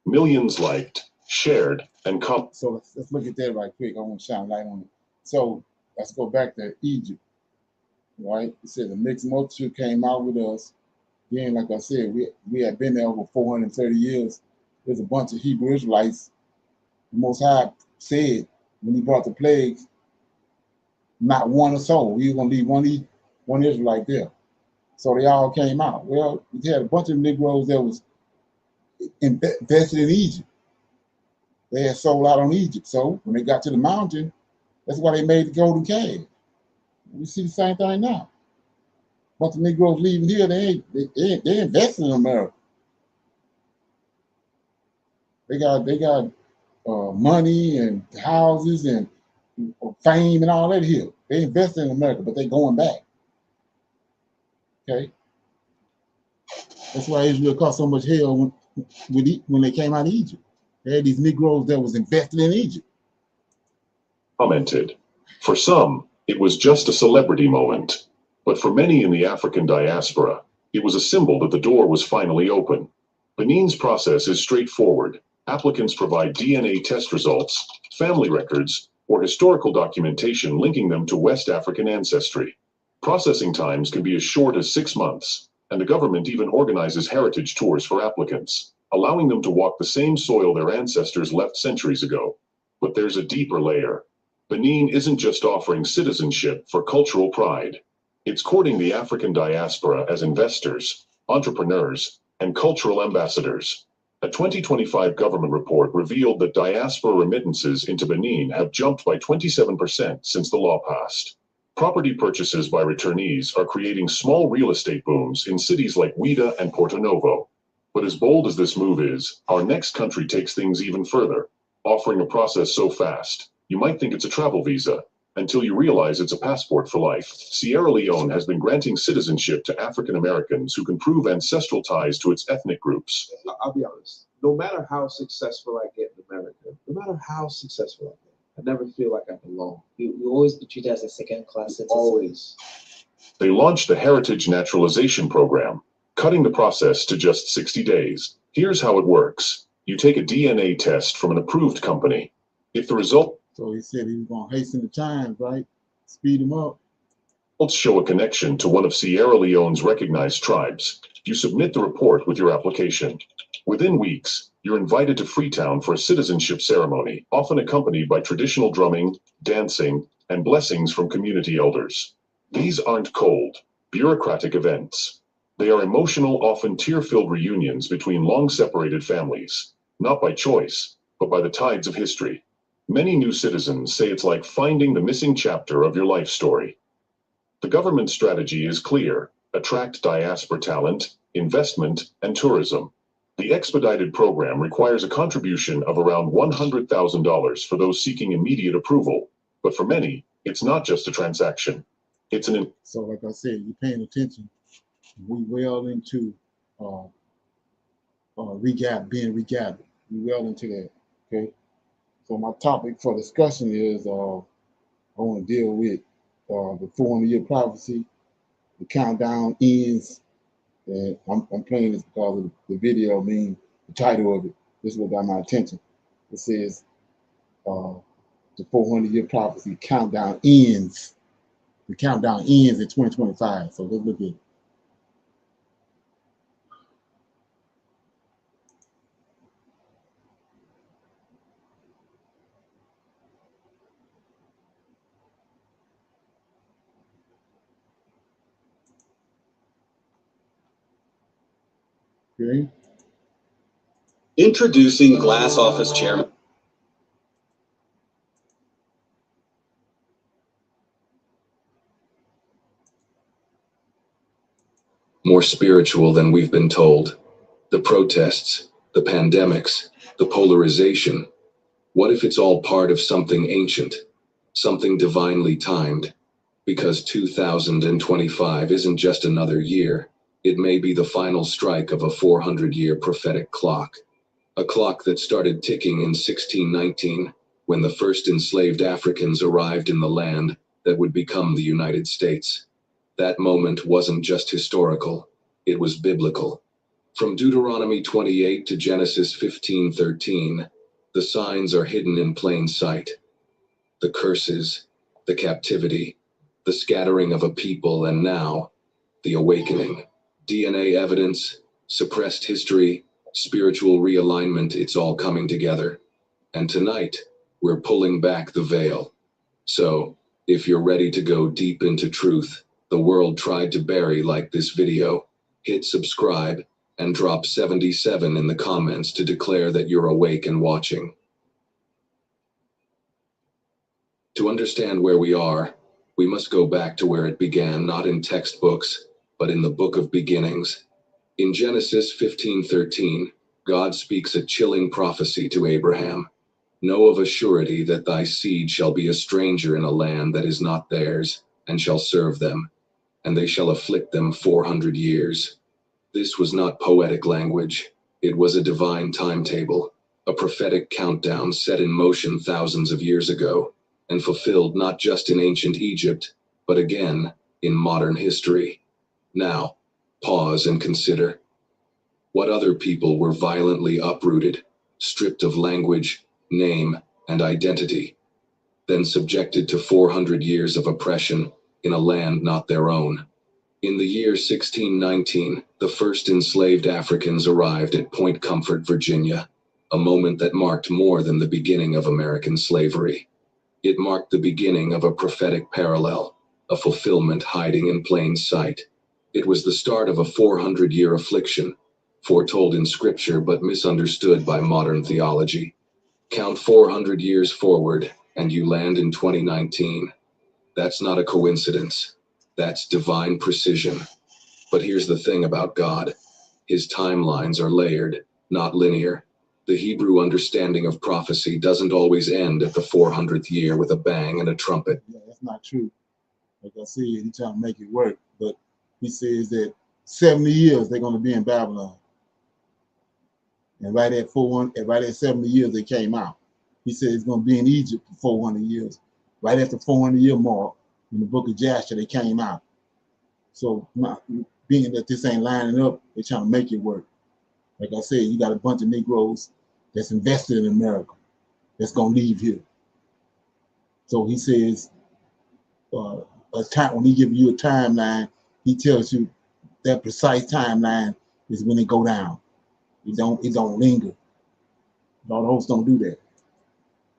Millions liked, shared, and commented. So let's look at that right quick. I want to shine light on it. So let's go back to Egypt, right? It said the mixed multitude came out with us. Then, like I said, we had been there over 430 years. There's a bunch of Hebrew Israelites. The Most High said when he brought the plagues, not one or so. We were going to leave one Israelite there. So they all came out. Well, we had a bunch of Negroes that was invested in Egypt. They had sold out on Egypt. So when they got to the mountain, that's why they made the golden calf. We see the same thing now. Bunch of Negroes leaving here, they invested in America. They got money and houses and fame and all that here. They invested in America, but they going back. Okay, that's why Israel caused so much hell when they came out of Egypt. They had these Negroes that was invested in Egypt. Commented, "For some, it was just a celebrity moment. But for many in the African diaspora, it was a symbol that the door was finally open. Benin's process is straightforward. Applicants provide DNA test results, family records, or historical documentation linking them to West African ancestry. Processing times can be as short as 6 months, and the government even organizes heritage tours for applicants, allowing them to walk the same soil their ancestors left centuries ago. But there's a deeper layer. Benin isn't just offering citizenship for cultural pride. It's courting the African diaspora as investors, entrepreneurs, and cultural ambassadors. A 2025 government report revealed that diaspora remittances into Benin have jumped by 27% since the law passed. Property purchases by returnees are creating small real estate booms in cities like Ouida and Porto Novo. But as bold as this move is, our next country takes things even further, offering a process so fast, you might think it's a travel visa, until you realize it's a passport for life. Sierra Leone has been granting citizenship to African Americans who can prove ancestral ties to its ethnic groups. I'll be honest, no matter how successful I get in America, no matter how successful I get, I never feel like I belong. You always be treated as a second-class citizen. Always. They launched the Heritage Naturalization Program, cutting the process to just 60 days. Here's how it works. You take a DNA test from an approved company. If the result... So he said he was going to hasten the times, right? Speed them up. Results show a connection to one of Sierra Leone's recognized tribes. You submit the report with your application. Within weeks, you're invited to Freetown for a citizenship ceremony, often accompanied by traditional drumming, dancing, and blessings from community elders. These aren't cold, bureaucratic events. They are emotional, often tear-filled reunions between long-separated families, not by choice, but by the tides of history. Many new citizens say it's like finding the missing chapter of your life story. The government strategy is clear: attract diaspora talent, investment, and tourism. The expedited program requires a contribution of around $100,000 for those seeking immediate approval. But for many, it's not just a transaction. It's an... So like I said, you're paying attention. We well into being regathered. We well into that, okay? So my topic for discussion is I want to deal with the 400-year prophecy. The countdown ends, and I'm playing this because of the video, the title of it. This is what got my attention. It says the 400-year prophecy countdown ends. The countdown ends in 2025. So let's look at it. Okay. Introducing Glass Office Chairman. More spiritual than we've been told. The protests, the pandemics, the polarization. What if it's all part of something ancient, something divinely timed? Because 2025 isn't just another year. It may be the final strike of a 400-year prophetic clock. A clock that started ticking in 1619, when the first enslaved Africans arrived in the land that would become the United States. That moment wasn't just historical, it was biblical. From Deuteronomy 28 to Genesis 15:13, the signs are hidden in plain sight. The curses, the captivity, the scattering of a people, and now, the awakening. DNA evidence, suppressed history, spiritual realignment, it's all coming together. And tonight, we're pulling back the veil. So, if you're ready to go deep into truth the world tried to bury like this video, hit subscribe and drop 77 in the comments to declare that you're awake and watching. To understand where we are, we must go back to where it began, not in textbooks, but in the book of beginnings. In Genesis 15:13, God speaks a chilling prophecy to Abraham. Know of a surety that thy seed shall be a stranger in a land that is not theirs, and shall serve them, and they shall afflict them 400 years. This was not poetic language. It was a divine timetable, a prophetic countdown set in motion thousands of years ago, and fulfilled not just in ancient Egypt, but again, in modern history. Now, pause and consider. What other people were violently uprooted, stripped of language, name, and identity, then subjected to 400 years of oppression in a land not their own? In the year 1619, the first enslaved Africans arrived at Point Comfort, Virginia, a moment that marked more than the beginning of American slavery. It marked the beginning of a prophetic parallel, a fulfillment hiding in plain sight. It was the start of a 400-year affliction, foretold in scripture but misunderstood by modern theology. Count 400 years forward, and you land in 2019. That's not a coincidence. That's divine precision. But here's the thing about God. His timelines are layered, not linear. The Hebrew understanding of prophecy doesn't always end at the 400th year with a bang and a trumpet. Yeah, that's not true. Like I said, he's trying to make it work. But he says that 70 years they're going to be in Babylon. And right at 70 years they came out. He said it's going to be in Egypt for 400 years. Right at the 400-year mark, in the book of Jasher, they came out. So being that this ain't lining up, they're trying to make it work. Like I said, you got a bunch of Negroes that's invested in America that's going to leave here. So he says, when he gives you a timeline, he tells you that precise timeline is when it go down. It don't linger. All the hosts don't do that.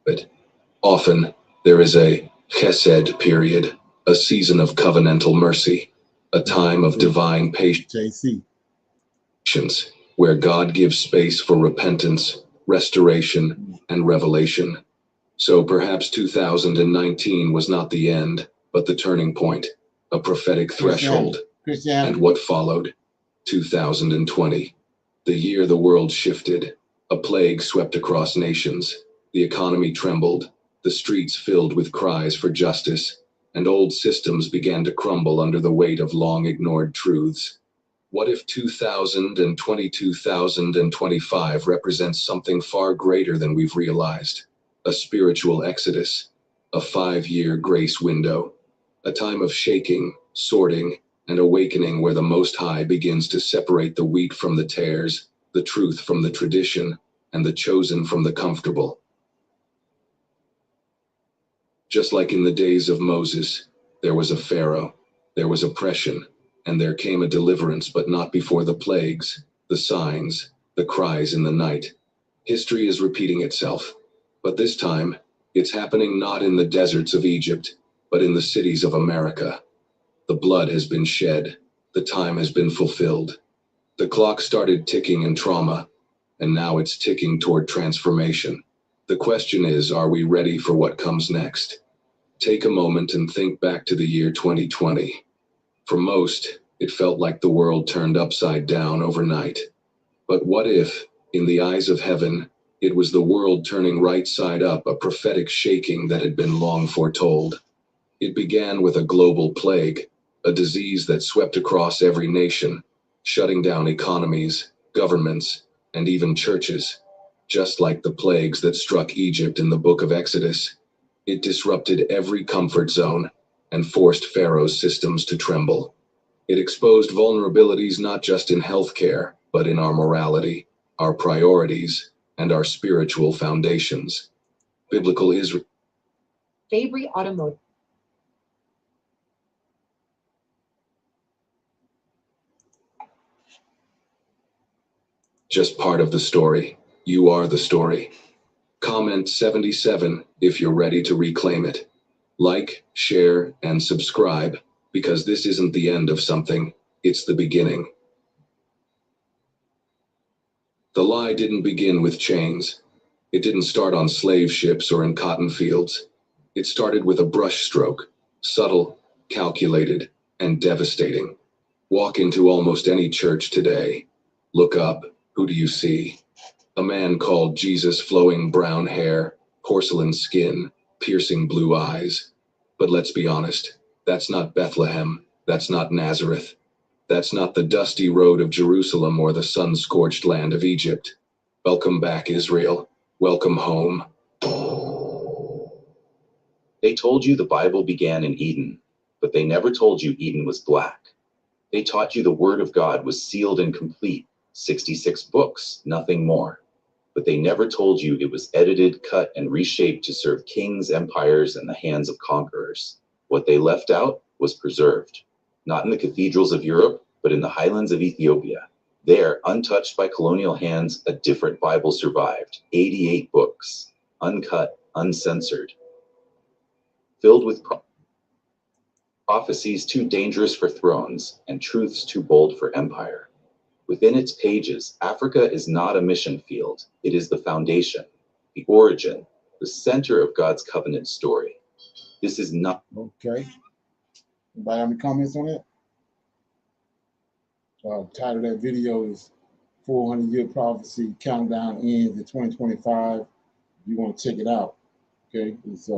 But often there is a chesed period, a season of covenantal mercy, a time of divine patience, where God gives space for repentance, restoration, and revelation. So perhaps 2019 was not the end, but the turning point, a prophetic threshold. And what followed? 2020, the year the world shifted. A plague swept across nations. The economy trembled, the streets filled with cries for justice, and old systems began to crumble under the weight of long-ignored truths. What if 2020, 2025 represents something far greater than we've realized? A spiritual exodus, a 5-year grace window, a time of shaking, sorting, and awakening where the Most High begins to separate the wheat from the tares, the truth from the tradition, and the chosen from the comfortable. Just like in the days of Moses, there was a Pharaoh, there was oppression, and there came a deliverance, but not before the plagues, the signs, the cries in the night. History is repeating itself, but this time, it's happening not in the deserts of Egypt, but in the cities of America. The blood has been shed, the time has been fulfilled. The clock started ticking in trauma, and now it's ticking toward transformation. The question is, are we ready for what comes next? Take a moment and think back to the year 2020. For most, it felt like the world turned upside down overnight. But what if, in the eyes of heaven, it was the world turning right side up, a prophetic shaking that had been long foretold? It began with a global plague, a disease that swept across every nation, shutting down economies, governments, and even churches. Just like the plagues that struck Egypt in the book of Exodus, it disrupted every comfort zone and forced Pharaoh's systems to tremble. It exposed vulnerabilities not just in healthcare, but in our morality, our priorities, and our spiritual foundations. Biblical Israel. Fabry Automotive. Just part of the story. You are the story. Comment 77 if you're ready to reclaim it. Like, share, and subscribe, because this isn't the end of something, it's the beginning. The lie didn't begin with chains. It didn't start on slave ships or in cotton fields. It started with a brushstroke, subtle, calculated, and devastating. Walk into almost any church today. Look up, who do you see? A man called Jesus, flowing brown hair, porcelain skin, piercing blue eyes. But let's be honest, that's not Bethlehem, that's not Nazareth. That's not the dusty road of Jerusalem or the sun-scorched land of Egypt. Welcome back, Israel. Welcome home. They told you the Bible began in Eden, but they never told you Eden was black. They taught you the word of God was sealed and complete, 66 books, nothing more. But they never told you it was edited, cut, and reshaped to serve kings, empires, and the hands of conquerors. What they left out was preserved, not in the cathedrals of Europe, but in the highlands of Ethiopia. There, untouched by colonial hands, a different Bible survived, 88 books, uncut, uncensored, filled with prophecies too dangerous for thrones and truths too bold for empire. Within its pages, Africa is not a mission field. It is the foundation, the origin, the center of God's covenant story. This is not... Okay. Anybody have any comments on that? Title of that video is 400-Year Prophecy Countdown Ends in 2025. You want to check it out. Okay. It's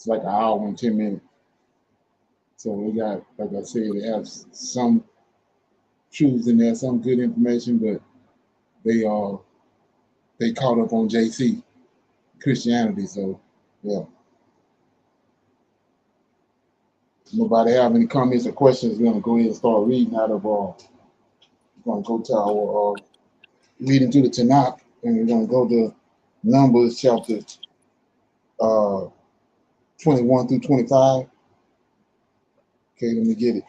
like an hour and 10 minutes. So we got, like I said, they have some truths in there, some good information, but they caught up on JC, Christianity. So yeah. Nobody have any comments or questions? We're gonna go ahead and start reading out of we're gonna go to our reading through the Tanak, and we're gonna go to Numbers chapter 21 through 25. Okay, let me get it.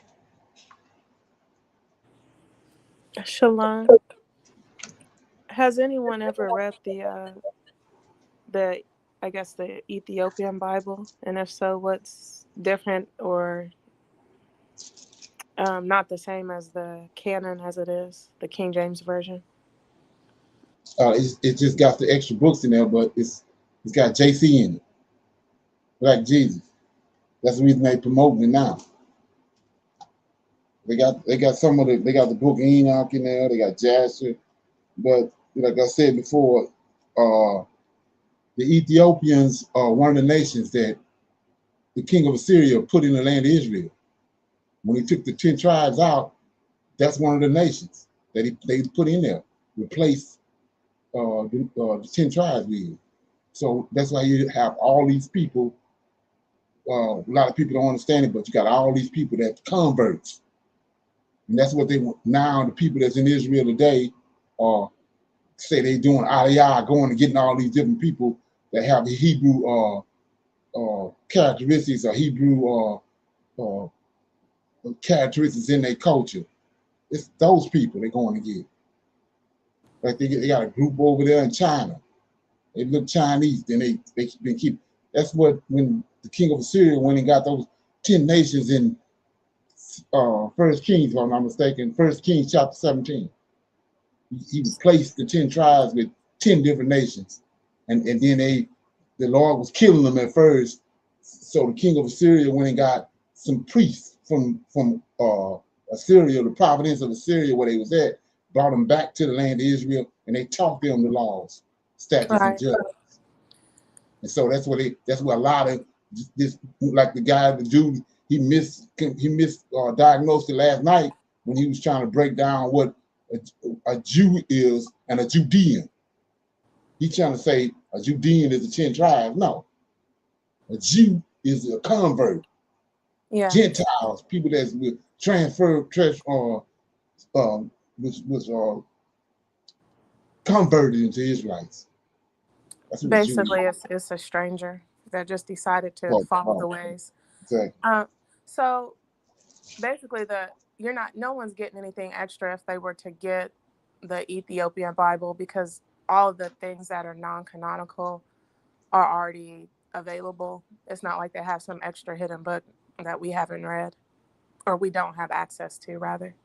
Shalom. Has anyone ever read the I guess the Ethiopian Bible? And if so, what's different or not the same as the canon as it is, the King James Version? It just got the extra books in there, but it's got JC in it, Black Jesus. That's the reason they promoting it now. They got some of they got the book of Enoch in there. They got Jasher, but like I said before, the Ethiopians are one of the nations that the king of Assyria put in the land of Israel. When he took the 10 tribes out, that's one of the nations that they put in there, replaced the 10 tribes with. So that's why you have all these people. A lot of people don't understand it, but you got all these people that converts. And that's what they want. Now the people that's in Israel today say they doing aliyah, going and getting all these different people that have the Hebrew characteristics or Hebrew characteristics in their culture. It's those people they're going to get. Like they got a group over there in China. They look Chinese, then they been keep. That's what when the king of Assyria went and got those 10 nations in 1 Kings, if I'm not mistaken, 1 Kings chapter 17. He replaced the 10 tribes with 10 different nations. And then the Lord was killing them at first. So the king of Assyria went and got some priests from Assyria, the province of Assyria where they was at, brought them back to the land of Israel, and they taught them the laws, statutes, and judgments. And so that's what a lot of this, like the dude, he misdiagnosed it last night when he was trying to break down what a Jew is and a Judean. He's trying to say a Judean is the 10 tribes. No, a Jew is a convert. Yeah. Gentiles, people that's was converted into Israelites. Basically, it's a stranger that just decided to follow the ways. Exactly. So basically, no one's getting anything extra if they were to get the Ethiopian Bible, because all of the things that are non-canonical are already available. It's not like they have some extra hidden book that we haven't read, or we don't have access to, rather.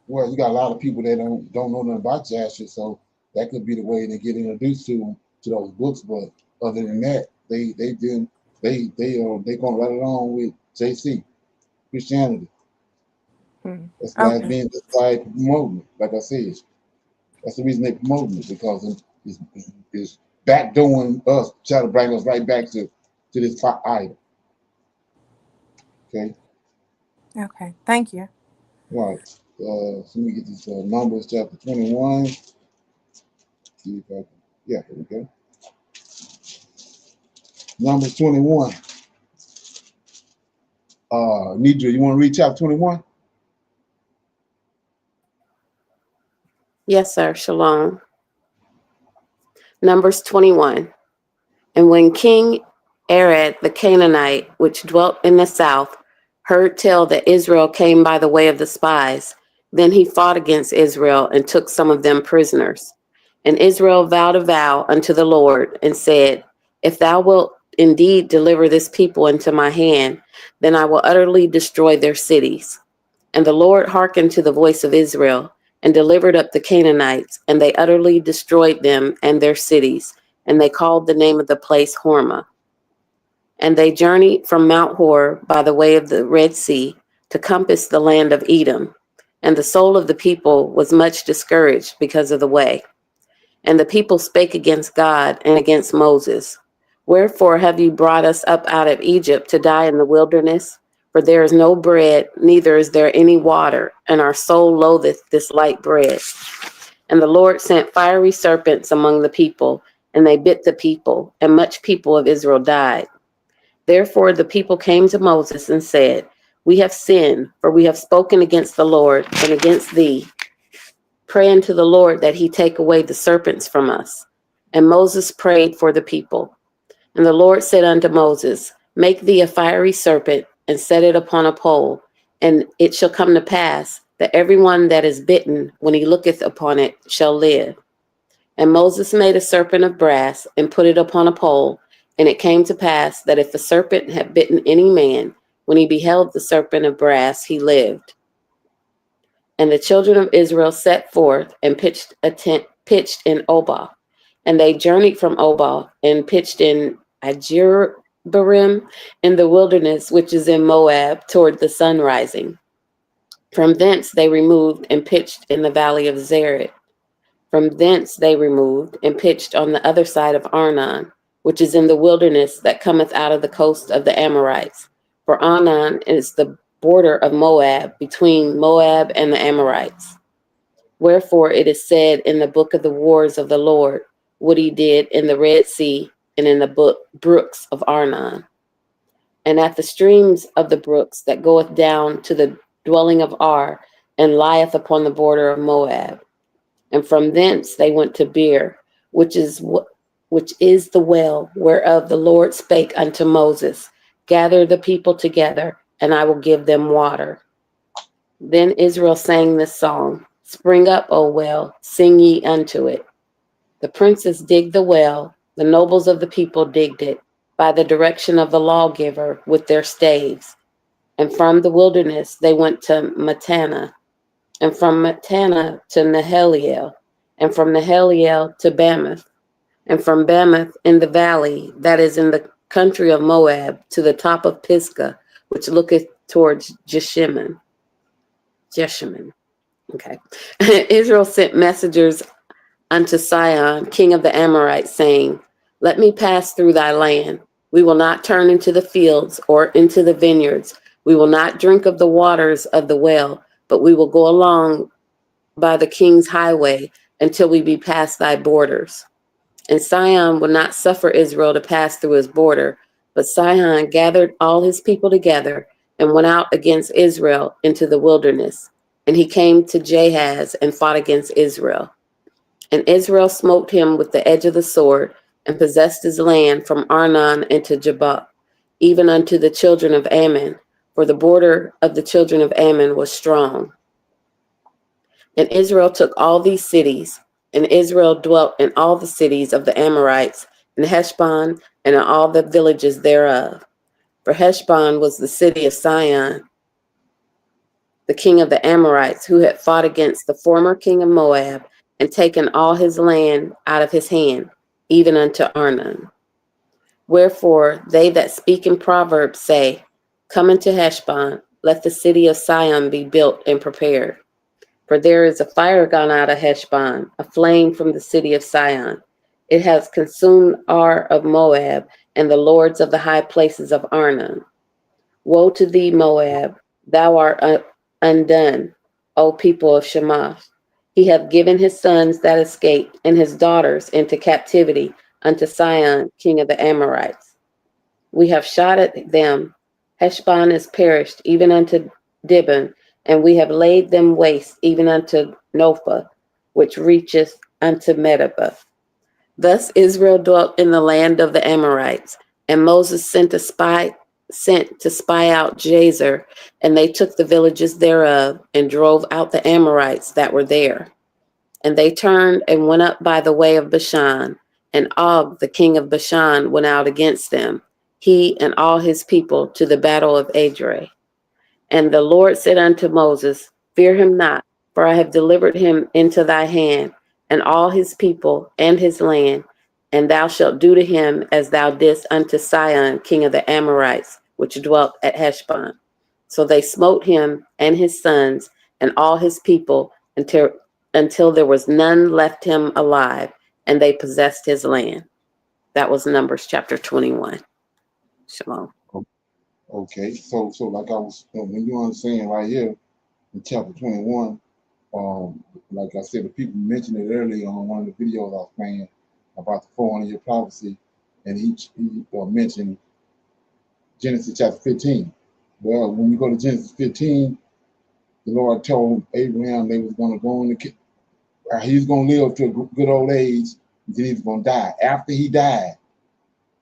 Well, you got a lot of people that don't know nothing about Jasher, so that could be the way they get introduced to those books. But other than that, they gonna let it on with JC, Christianity. That's why it's promoting it. Like I said, that's the reason they promoting it, because it's backdooring us, trying to bring us right back to this idol. Okay. Okay. Thank you. Right. So let me get this Numbers chapter 21. See if I can. Yeah, here we go. Numbers 21. Nidra, you want to read chapter 21? Yes, sir. Shalom. Numbers 21. And when King Arad the Canaanite, which dwelt in the south, heard tell that Israel came by the way of the spies, then he fought against Israel and took some of them prisoners. And Israel vowed a vow unto the Lord and said, if thou wilt indeed deliver this people into my hand, then I will utterly destroy their cities. And the Lord hearkened to the voice of Israel and delivered up the Canaanites, and they utterly destroyed them and their cities, and they called the name of the place Hormah. And they journeyed from Mount Hor by the way of the Red Sea to compass the land of Edom. And the soul of the people was much discouraged because of the way. And the people spake against God and against Moses. Wherefore have you brought us up out of Egypt to die in the wilderness? For there is no bread, neither is there any water, and our soul loatheth this light bread. And the Lord sent fiery serpents among the people, and they bit the people, and much people of Israel died. Therefore the people came to Moses and said, we have sinned, for we have spoken against the Lord and against thee. Pray unto the Lord that he take away the serpents from us. And Moses prayed for the people. And the Lord said unto Moses, make thee a fiery serpent, and set it upon a pole, and it shall come to pass that everyone that is bitten, when he looketh upon it, shall live. And Moses made a serpent of brass, and put it upon a pole, and it came to pass that if a serpent had bitten any man, when he beheld the serpent of brass, he lived. And the children of Israel set forth and pitched a tent, pitched in Obah. And they journeyed from Obah and pitched in Ajebarim in the wilderness, which is in Moab, toward the sun rising. From thence they removed and pitched in the valley of Zered. From thence they removed and pitched on the other side of Arnon, which is in the wilderness that cometh out of the coast of the Amorites. For Arnon is the border of Moab, between Moab and the Amorites. Wherefore it is said in the book of the wars of the Lord, what he did in the Red Sea and in the brooks of Arnon. And at the streams of the brooks that goeth down to the dwelling of Ar, and lieth upon the border of Moab. And from thence they went to Beer, which is the well whereof the Lord spake unto Moses, gather the people together, and I will give them water. Then Israel sang this song, spring up, O well, sing ye unto it. The princes digged the well, the nobles of the people digged it, by the direction of the lawgiver with their staves. And from the wilderness they went to Mattanah, and from Mattanah to Nahaliel, and from Nahaliel to Bamoth, and from Bamoth in the valley that is in the country of Moab to the top of Pisgah, which looketh towards Jeshimon. Okay. Israel sent messengers unto Sihon, king of the Amorites, saying, let me pass through thy land. We will not turn into the fields or into the vineyards. We will not drink of the waters of the well, but we will go along by the king's highway until we be past thy borders. And Sihon would not suffer Israel to pass through his border, but Sihon gathered all his people together and went out against Israel into the wilderness. And he came to Jahaz and fought against Israel. And Israel smote him with the edge of the sword and possessed his land from Arnon into Jabbok, even unto the children of Ammon, for the border of the children of Ammon was strong. And Israel took all these cities, and Israel dwelt in all the cities of the Amorites, in Heshbon, and in all the villages thereof. For Heshbon was the city of Sihon, the king of the Amorites, who had fought against the former king of Moab, and taken all his land out of his hand, even unto Arnon. Wherefore they that speak in Proverbs say, come into Heshbon, let the city of Sihon be built and prepared. For there is a fire gone out of Heshbon, a flame from the city of Sihon. It has consumed Ar of Moab, and the lords of the high places of Arnon. Woe to thee, Moab, thou art undone, O people of Shemash. He hath given his sons that escaped, and his daughters into captivity unto Sihon, king of the Amorites. We have shot at them, Heshbon is perished, even unto Dibon, and we have laid them waste, even unto Nophah, which reacheth unto Medeba. Thus Israel dwelt in the land of the Amorites, and Moses sent to spy out Jazer, and they took the villages thereof, and drove out the Amorites that were there. And they turned and went up by the way of Bashan, and Og, the king of Bashan, went out against them, he and all his people, to the battle of Edrei. And the Lord said unto Moses, Fear him not, for I have delivered him into thy hand, and all his people and his land, and thou shalt do to him as thou didst unto Sihon, king of the Amorites, which dwelt at Heshbon. So they smote him and his sons and all his people until there was none left him alive, and they possessed his land. That was Numbers chapter 21. Shalom. Okay, so like I was, when you understand right here in chapter 21, like I said, the people mentioned it earlier on one of the videos I was playing about the 400-year prophecy, and he mentioned Genesis chapter 15. Well, when you go to Genesis 15, the Lord told Abraham they was going to go in the, he's going to live to a good old age, and then he's going to die. After he died,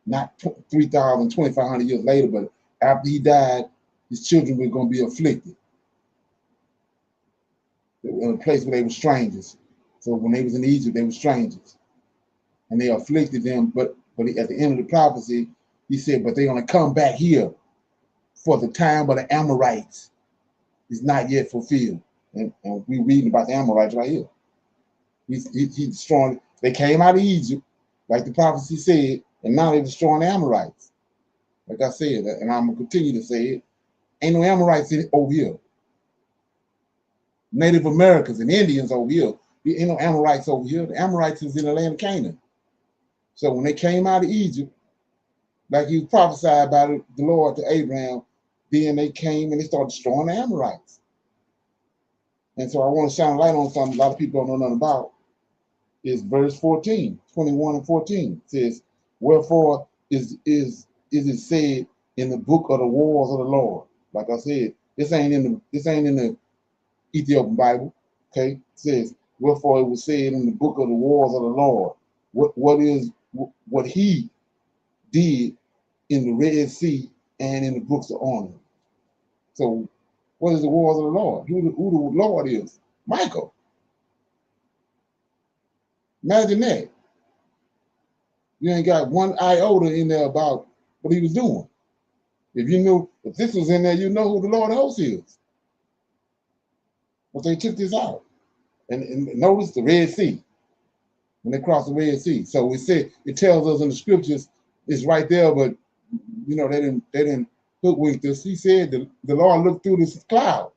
not 3,000, 2,500 years later, but after he died, his children were going to be afflicted. They were in a place where they were strangers. So when they was in Egypt, they were strangers. And they afflicted them, but at the end of the prophecy, he said, but they're going to come back here, for the time of the Amorites is not yet fulfilled. And we're reading about the Amorites right here. He's destroying, they came out of Egypt, like the prophecy said, and now they're destroying the Amorites. Like I said, and I'm going to continue to say it, ain't no Amorites over here. Native Americans and Indians over here. There ain't no Amorites over here. The Amorites is in the land of Canaan. So when they came out of Egypt, like he prophesied about it, the Lord to Abraham, then they came and they started destroying the Amorites. And so I want to shine a light on something a lot of people don't know nothing about. Is verse 14, 21 and 14. It says, wherefore is it said in the book of the wars of the Lord. Like I said, this ain't in the Ethiopian Bible. Okay, it says, wherefore it was said in the book of the wars of the Lord. What he did in the Red Sea and in the books of honor. So what is the wars of the Lord? Who the Lord is? Michael. Imagine that. You ain't got one iota in there about what he was doing. If this was in there, you know who the Lord of hosts is. But they took this out. And notice the Red Sea, when they crossed the Red Sea. So it tells us in the scriptures, it's right there, but they didn't hoodwink this. He said the Lord looked through this cloud.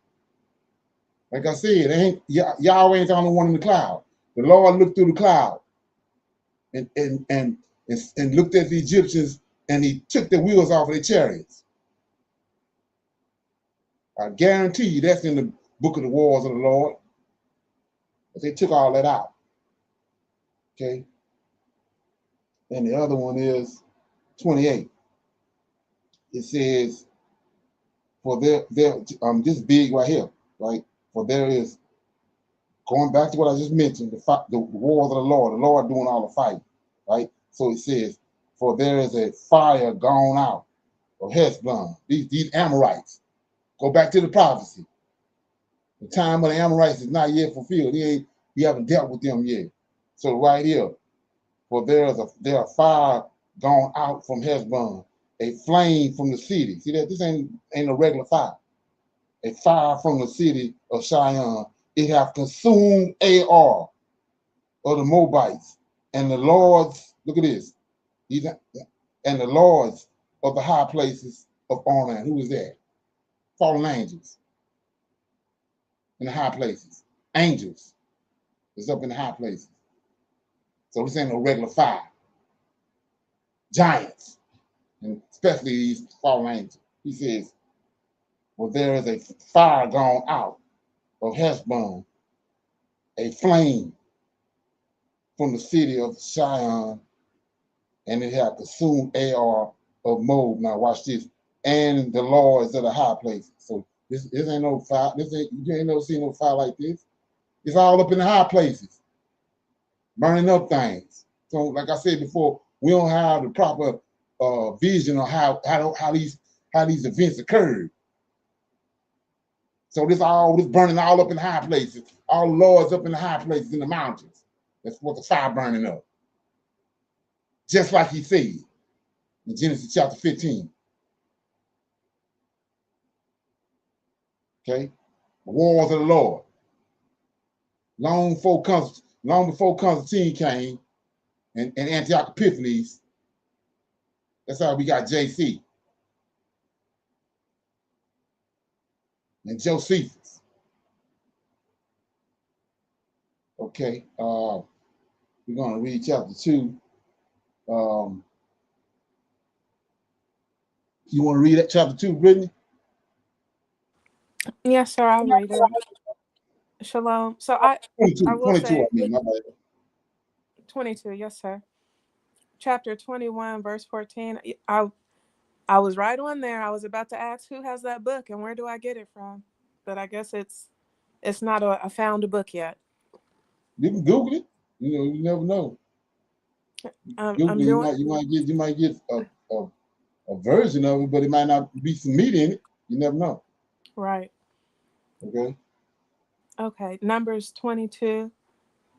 Like I said, Yahweh ain't the only one in the cloud. The Lord looked through the cloud and looked at the Egyptians, and he took the wheels off of their chariots. I guarantee you that's in the book of the wars of the Lord. But they took all that out. Okay. And the other one is 28. It says, for there this big right here, right? For there is, going back to what I just mentioned, the wars of the Lord doing all the fighting, right? So it says, for there is a fire gone out of Heshbon. These Amorites. Go back to the prophecy. The time of the Amorites is not yet fulfilled. He haven't dealt with them yet. So right here, for there are fire gone out from Heshbon, a flame from the city. See that? This ain't a regular fire. A fire from the city of Cheyenne. It have consumed Ar of the Moabites and the lords. Look at this. And the lords of the high places of Ornan. Who is that? Fallen angels in the high places. Angels is up in the high places. So this ain't no regular fire. Giants, and especially these fallen angels. He says, well, there is a fire gone out of Heshbon, a flame from the city of Cheyenne, and it had consumed Ar of Moab. Now watch this. and the lords of the high places. So this ain't no fire. You ain't never seen no fire like this. It's all up in the high places, burning up things. So, like I said before, we don't have the proper vision of how these events occurred. So this burning all up in the high places, all the lords up in the high places in the mountains. That's what the fire burning up. Just like he said in Genesis chapter 15. Okay? The wars of the Lord. Long before Constantine came and Antioch Epiphanes, that's how we got JC and Josephus. Okay, we're going to read chapter 2. You want to read that chapter 2, Brittany? Yes, sir. I'll read it. Shalom. So I will 22, say, I mean, my bad. 22. Yes, sir. Chapter 21, verse 14. I was right on there. I was about to ask who has that book and where do I get it from, but I guess it's not a found book yet. You can Google it. You never know. Google it. You might get a version of it, but it might not be some meat in it. You never know. Right. Okay. Okay. Numbers 22,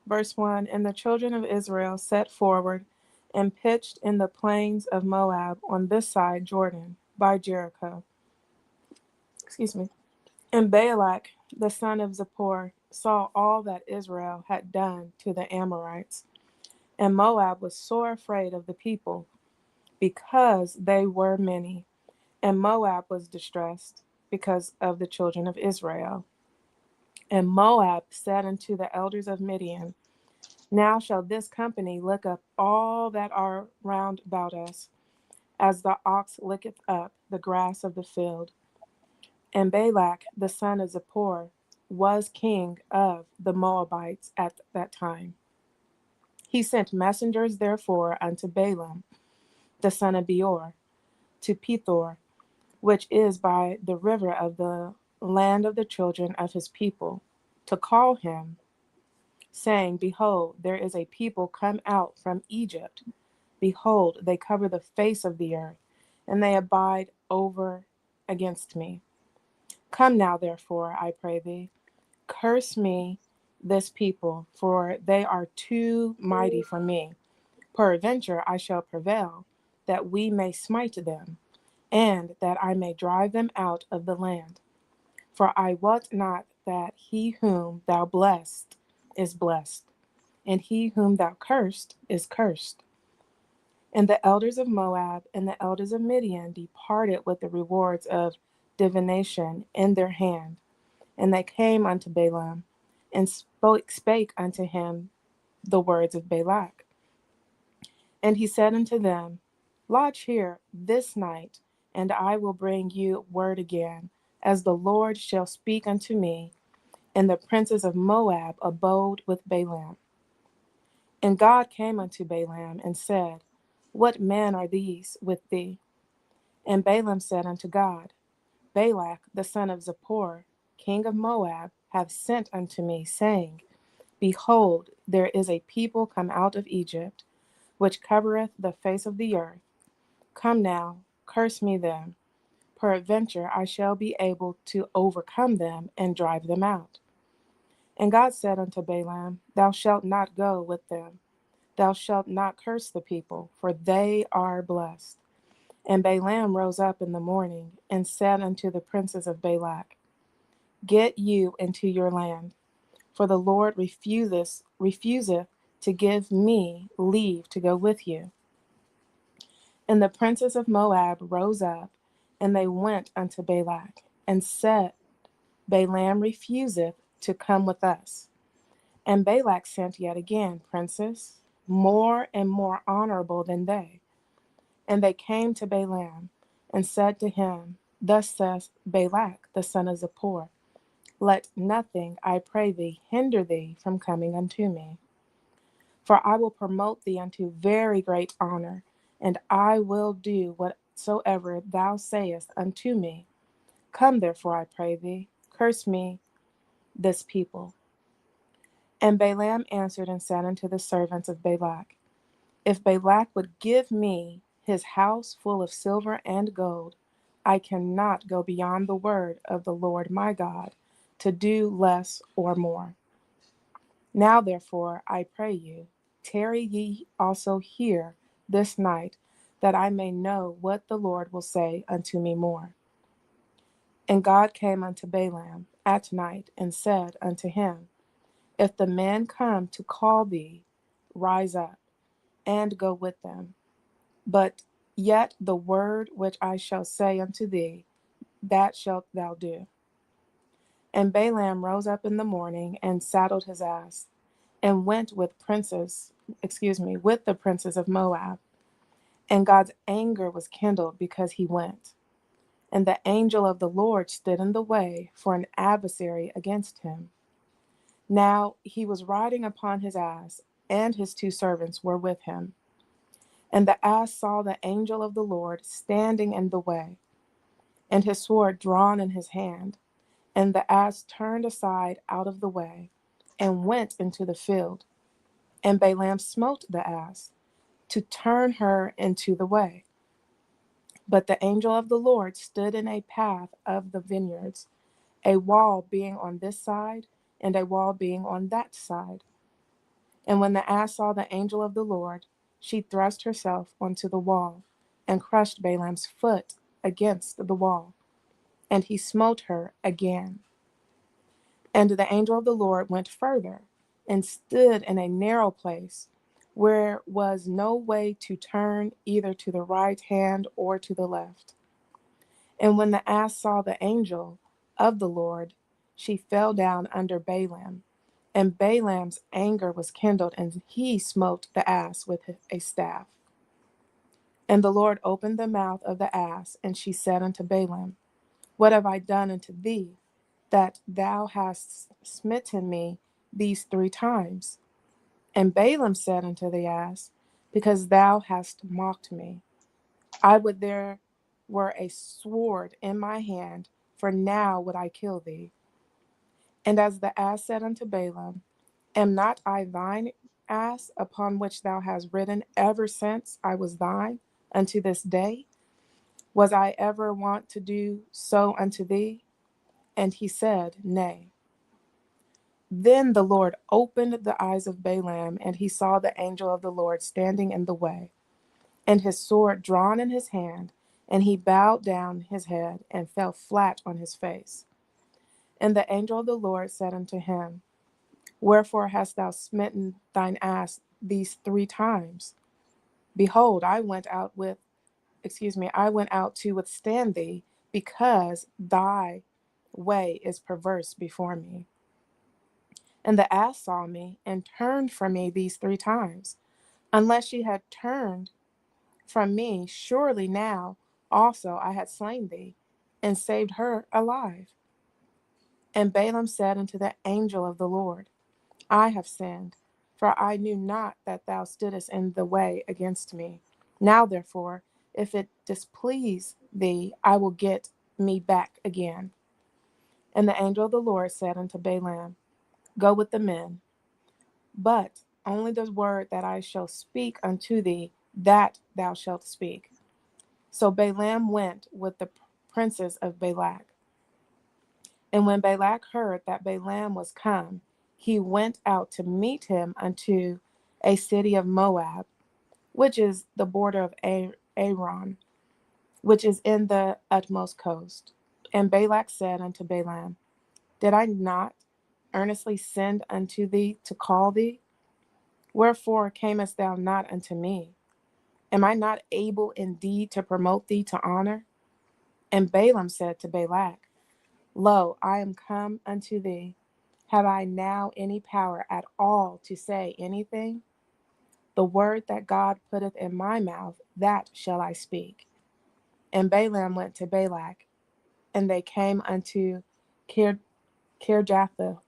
verse 1. And the children of Israel set forward and pitched in the plains of Moab on this side Jordan by Jericho. Excuse me. And Balak, the son of Zippor, saw all that Israel had done to the Amorites. And Moab was sore afraid of the people, because they were many. And Moab was distressed because of the children of Israel. And Moab said unto the elders of Midian, Now shall this company lick up all that are round about us, as the ox licketh up the grass of the field. And Balak, the son of Zippor, was king of the Moabites at that time. He sent messengers therefore unto Balaam, the son of Beor, to Pethor, which is by the river of the land of the children of his people, to call him, saying, Behold, there is a people come out from Egypt. Behold, they cover the face of the earth, and they abide over against me. Come now, therefore, I pray thee, curse me this people, for they are too mighty for me. Peradventure I shall prevail, that we may smite them, and that I may drive them out of the land. For I wot not that he whom thou blessed is blessed, and he whom thou cursed is cursed. And the elders of Moab and the elders of Midian departed with the rewards of divination in their hand. And they came unto Balaam, and spake unto him the words of Balak. And he said unto them, Lodge here this night, and I will bring you word again, as the Lord shall speak unto me. And the princes of Moab abode with Balaam. And God came unto Balaam and said, What men are these with thee? And Balaam said unto God, Balak the son of Zippor, king of Moab, hath sent unto me, saying, Behold, there is a people come out of Egypt, which covereth the face of the earth. Come now, curse me them. Peradventure I shall be able to overcome them and drive them out. And God said unto Balaam, Thou shalt not go with them. Thou shalt not curse the people, for they are blessed. And Balaam rose up in the morning, and said unto the princes of Balak, Get you into your land, for the Lord refuseth to give me leave to go with you. And the princes of Moab rose up, and they went unto Balak, and said, Balaam refuseth to come with us. And Balak sent yet again princes, more and more honorable than they. And they came to Balaam, and said to him, Thus saith Balak the son of Zippor, Let nothing, I pray thee, hinder thee from coming unto me. For I will promote thee unto very great honor, and I will do whatsoever thou sayest unto me. Come therefore, I pray thee, curse me this people. And Balaam answered and said unto the servants of Balak, If Balak would give me his house full of silver and gold, I cannot go beyond the word of the Lord my God to do less or more. Now therefore, I pray you, tarry ye also here this night, that I may know what the Lord will say unto me more. And God came unto Balaam at night and said unto him, If the men come to call thee, rise up and go with them. But yet the word which I shall say unto thee, that shalt thou do. And Balaam rose up in the morning and saddled his ass, and went with the princes of Moab. And God's anger was kindled because he went. And the angel of the Lord stood in the way for an adversary against him. Now he was riding upon his ass, and his 2 servants were with him. And the ass saw the angel of the Lord standing in the way, and his sword drawn in his hand. And the ass turned aside out of the way, and went into the field. And Balaam smote the ass, to turn her into the way. But the angel of the Lord stood in a path of the vineyards, a wall being on this side, and a wall being on that side. And when the ass saw the angel of the Lord, she thrust herself onto the wall, and crushed Balaam's foot against the wall, and he smote her again. And the angel of the Lord went further, and stood in a narrow place, where was no way to turn either to the right hand or to the left. And when the ass saw the angel of the Lord, she fell down under Balaam. And Balaam's anger was kindled, and he smote the ass with a staff. And the Lord opened the mouth of the ass, and she said unto Balaam, What have I done unto thee, that thou hast smitten me these 3 times? And Balaam said unto the ass, Because thou hast mocked me. I would there were a sword in my hand, for now would I kill thee. And as the ass said unto Balaam, Am not I thine ass, upon which thou hast ridden ever since I was thine, unto this day? Was I ever wont to do so unto thee? And he said, Nay. Then the Lord opened the eyes of Balaam, and he saw the angel of the Lord standing in the way, and his sword drawn in his hand, and he bowed down his head and fell flat on his face. And the angel of the Lord said unto him, Wherefore hast thou smitten thine ass these 3 times? Behold, I went out to withstand thee, because thy way is perverse before me. And the ass saw me, and turned from me these 3 times. Unless she had turned from me, surely now also I had slain thee, and saved her alive. And Balaam said unto the angel of the Lord, I have sinned, for I knew not that thou stoodest in the way against me. Now therefore, if it displease thee, I will get me back again. And the angel of the Lord said unto Balaam, Go with the men, but only the word that I shall speak unto thee, that thou shalt speak. So Balaam went with the princes of Balak. And when Balak heard that Balaam was come, he went out to meet him unto a city of Moab, which is the border of Aaron, which is in the utmost coast. And Balak said unto Balaam, Did I not earnestly send unto thee to call thee? Wherefore camest thou not unto me? Am I not able indeed to promote thee to honor? And Balaam said to Balak, Lo, I am come unto thee. Have I now any power at all to say anything? The word that God putteth in my mouth, that shall I speak. And Balaam went to Balak, and they came unto Kirjathuzal.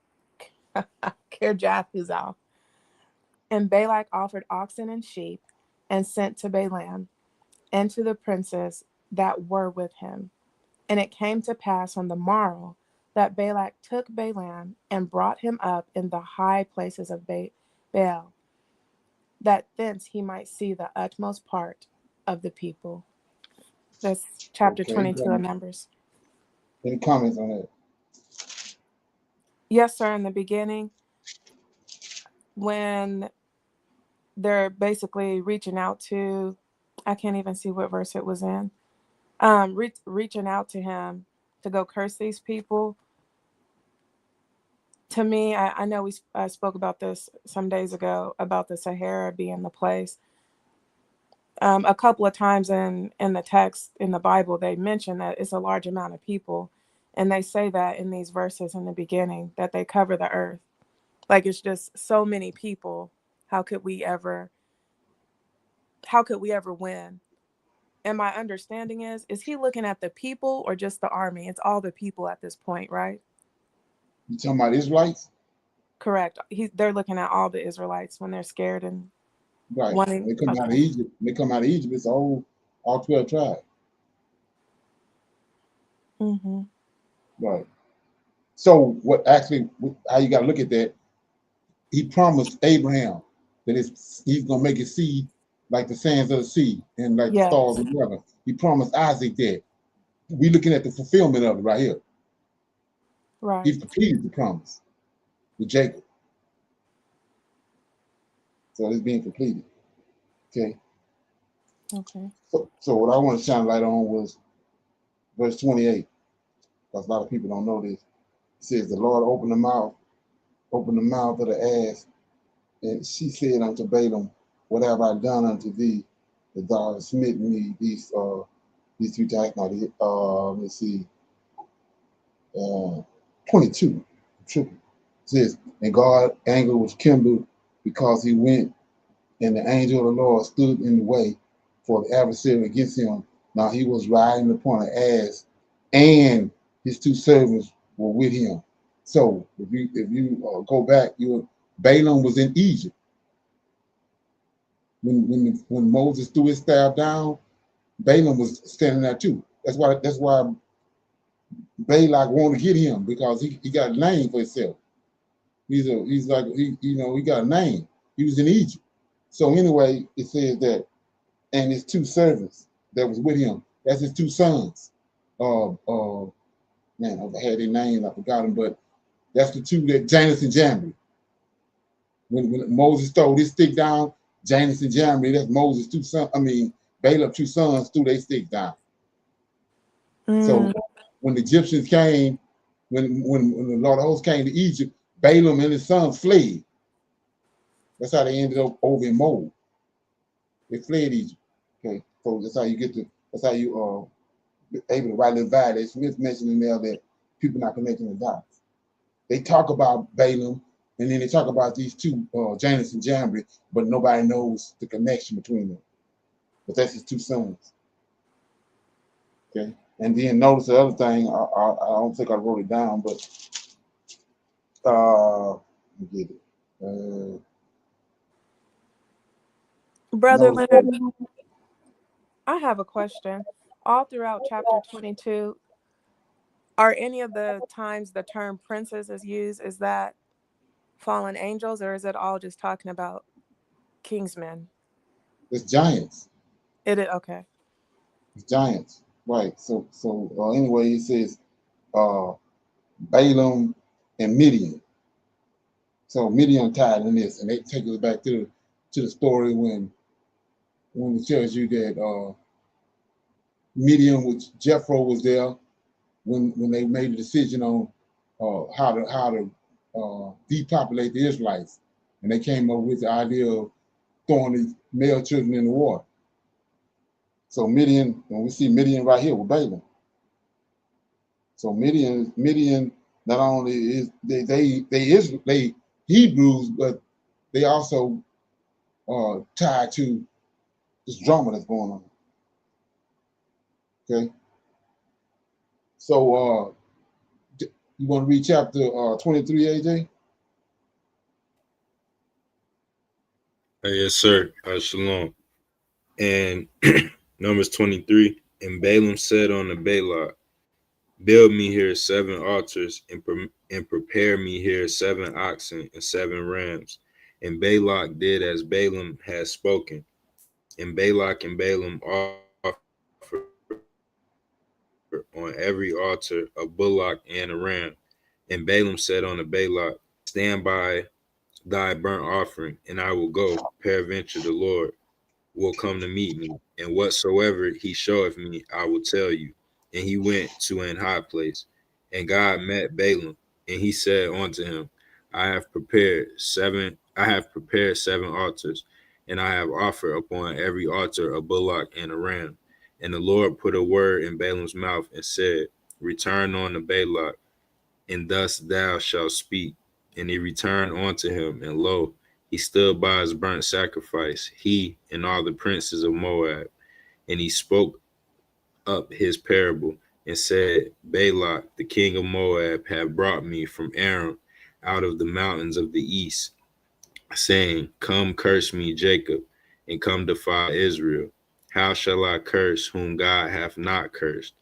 And Balak offered oxen and sheep, and sent to Balaam and to the princes that were with him. And it came to pass on the morrow that Balak took Balaam and brought him up in the high places of Baal, that thence he might see the utmost part of the people. That's chapter 22 of Numbers. Any comments on that? Yes, sir. In the beginning, when they're basically reaching out to, I can't even see what verse it was in, reaching out to him to go curse these people. To me, I know I spoke about this some days ago about the Sahara being the place. A couple of times in the text in the Bible, they mention that it's a large amount of people, and they say that in these verses in the beginning that they cover the earth. Like it's just so many people. How could we ever win? And my understanding is he looking at the people or just the army? It's all the people at this point, right? You talking about Israelites? Correct. They're looking at all the Israelites when they're scared and right. wanting. When they come out of Egypt. They come out of Egypt. It's all 12 tribes. Mm-hmm. Right. So how you got to look at that? He promised Abraham that he's gonna make his seed like the sands of the sea and like the stars of heaven. He promised Isaac that. We looking at the fulfillment of it right here. Right. He's completed the promise with Jacob. So it's being completed. Okay. Okay. So what I want to shine light on was verse 28, because a lot of people don't know this. It says, the Lord opened the mouth of the ass, and she said unto Balaam, what have I done unto thee, that thou hast smitten me these 3 times? Now, let's see, 22. It says, and God's anger was kindled because he went, and the angel of the Lord stood in the way for the adversary against him. Now he was riding upon an ass, and his 2 servants were with him. So if you go back, Balaam was in Egypt when Moses threw his staff down. Balaam was standing there too. That's why Balak wanted to get him, because he got a name for himself. He got a name. He was in Egypt. So anyway, it says that, and his 2 servants that was with him, that's his 2 sons. Man, I had their names, I forgot them, but that's the 2 that Janus and Jambres. When Moses threw his stick down, Janus and Jambres, that's Moses' 2 sons. Balaam's 2 sons threw their stick down. So when the Egyptians came, when the Lord of hosts came to Egypt, Balaam and his sons fled. That's how they ended up over in Moab. They fled Egypt. Okay, so that's how you able to rightly divide. As Smith mentioned in there that people not connecting the dots. They talk about Balaam, and then they talk about these 2, Janus and Jambres, but nobody knows the connection between them. But that's his 2 sons. Okay, and then notice the other thing. I don't think I wrote it down, but let me get it. Brother Leonard, I have a question. All throughout chapter 22, are any of the times the term princes is used, is that fallen angels, or is it all just talking about kingsmen? It's giants. It is, okay. It's giants, right? So anyway, it says Balaam and Midian. So Midian tied in this, and they take us back to the story when it tells you that Midian, which Jethro was there when they made the decision on how to depopulate the Israelites, and they came up with the idea of throwing these male children in the water. So Midian, and we see Midian right here with Balaam. So Midian not only is they Hebrews, but they also tied to this drama that's going on. Okay. So you want to read chapter 23, AJ? Yes, sir. Shalom. And Numbers 23. And Balaam said unto Balak, build me here 7 altars, and prepare me here 7 oxen and 7 rams. And Balak did as Balaam had spoken. And Balak and Balaam offered on every altar a bullock and a ram. And Balaam said unto Balak, stand by thy burnt offering, and I will go. Peradventure the Lord will come to meet me, and whatsoever he showeth me, I will tell you. And he went to an high place, and God met Balaam, and he said unto him, I have prepared 7 altars, and I have offered upon every altar a bullock and a ram. And the Lord put a word in Balaam's mouth and said, return unto Balak, and thus thou shalt speak. And he returned unto him, and lo, he stood by his burnt sacrifice, he and all the princes of Moab. And he spoke up his parable and said, Balak, the king of Moab, hath brought me from Aram out of the mountains of the east, saying, come curse me, Jacob, and come defy Israel. How shall I curse whom God hath not cursed?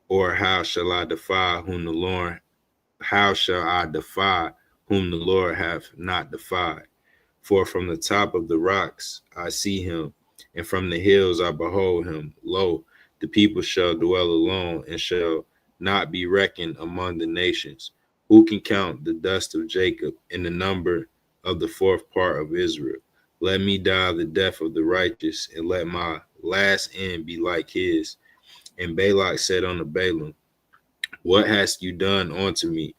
Or how shall I defy whom the Lord how shall I defy whom the Lord hath not defied? For from the top of the rocks I see him, and from the hills I behold him. Lo, the people shall dwell alone, and shall not be reckoned among the nations. Who can count the dust of Jacob, and the number of the 4th part of Israel? Let me die the death of the righteous, and let my last end be like his. And Balak said unto Balaam, what hast you done unto me?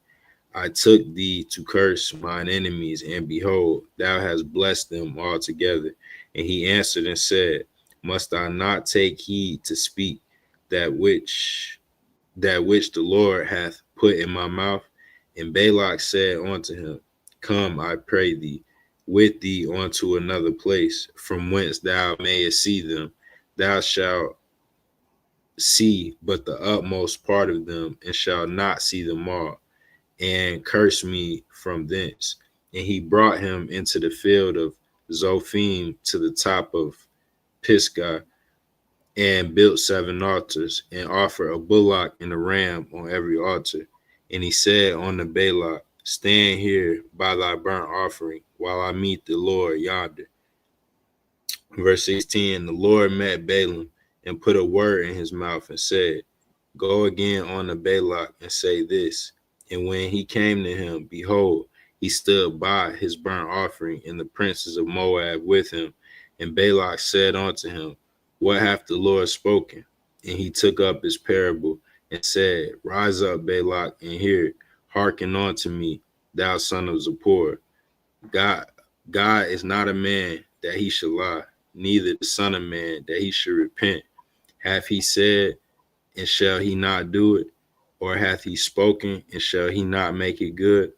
I took thee to curse mine enemies, and behold, thou hast blessed them altogether. And he answered and said, must I not take heed to speak that which the Lord hath put in my mouth? And Balak said unto him, come, I pray thee, with thee unto another place, from whence thou mayest see them. Thou shalt see but the utmost part of them, and shalt not see them all, and curse me from thence. And he brought him into the field of Zophim to the top of Pisgah, and built 7 altars, and offered a bullock and a ram on every altar. And he said unto Balak, stand here by thy burnt offering, while I meet the Lord yonder. Verse 16, the Lord met Balaam, and put a word in his mouth, and said, go again unto Balak, and say this. And when he came to him, behold, he stood by his burnt offering, and the princes of Moab with him. And Balak said unto him, what hath the Lord spoken? And he took up his parable, and said, rise up, Balak, and hear. Hearken unto me, thou son of Zippor. God is not a man that he should lie, neither the son of man that he should repent. Hath he said, and shall he not do it? Or hath he spoken, and shall he not make it good?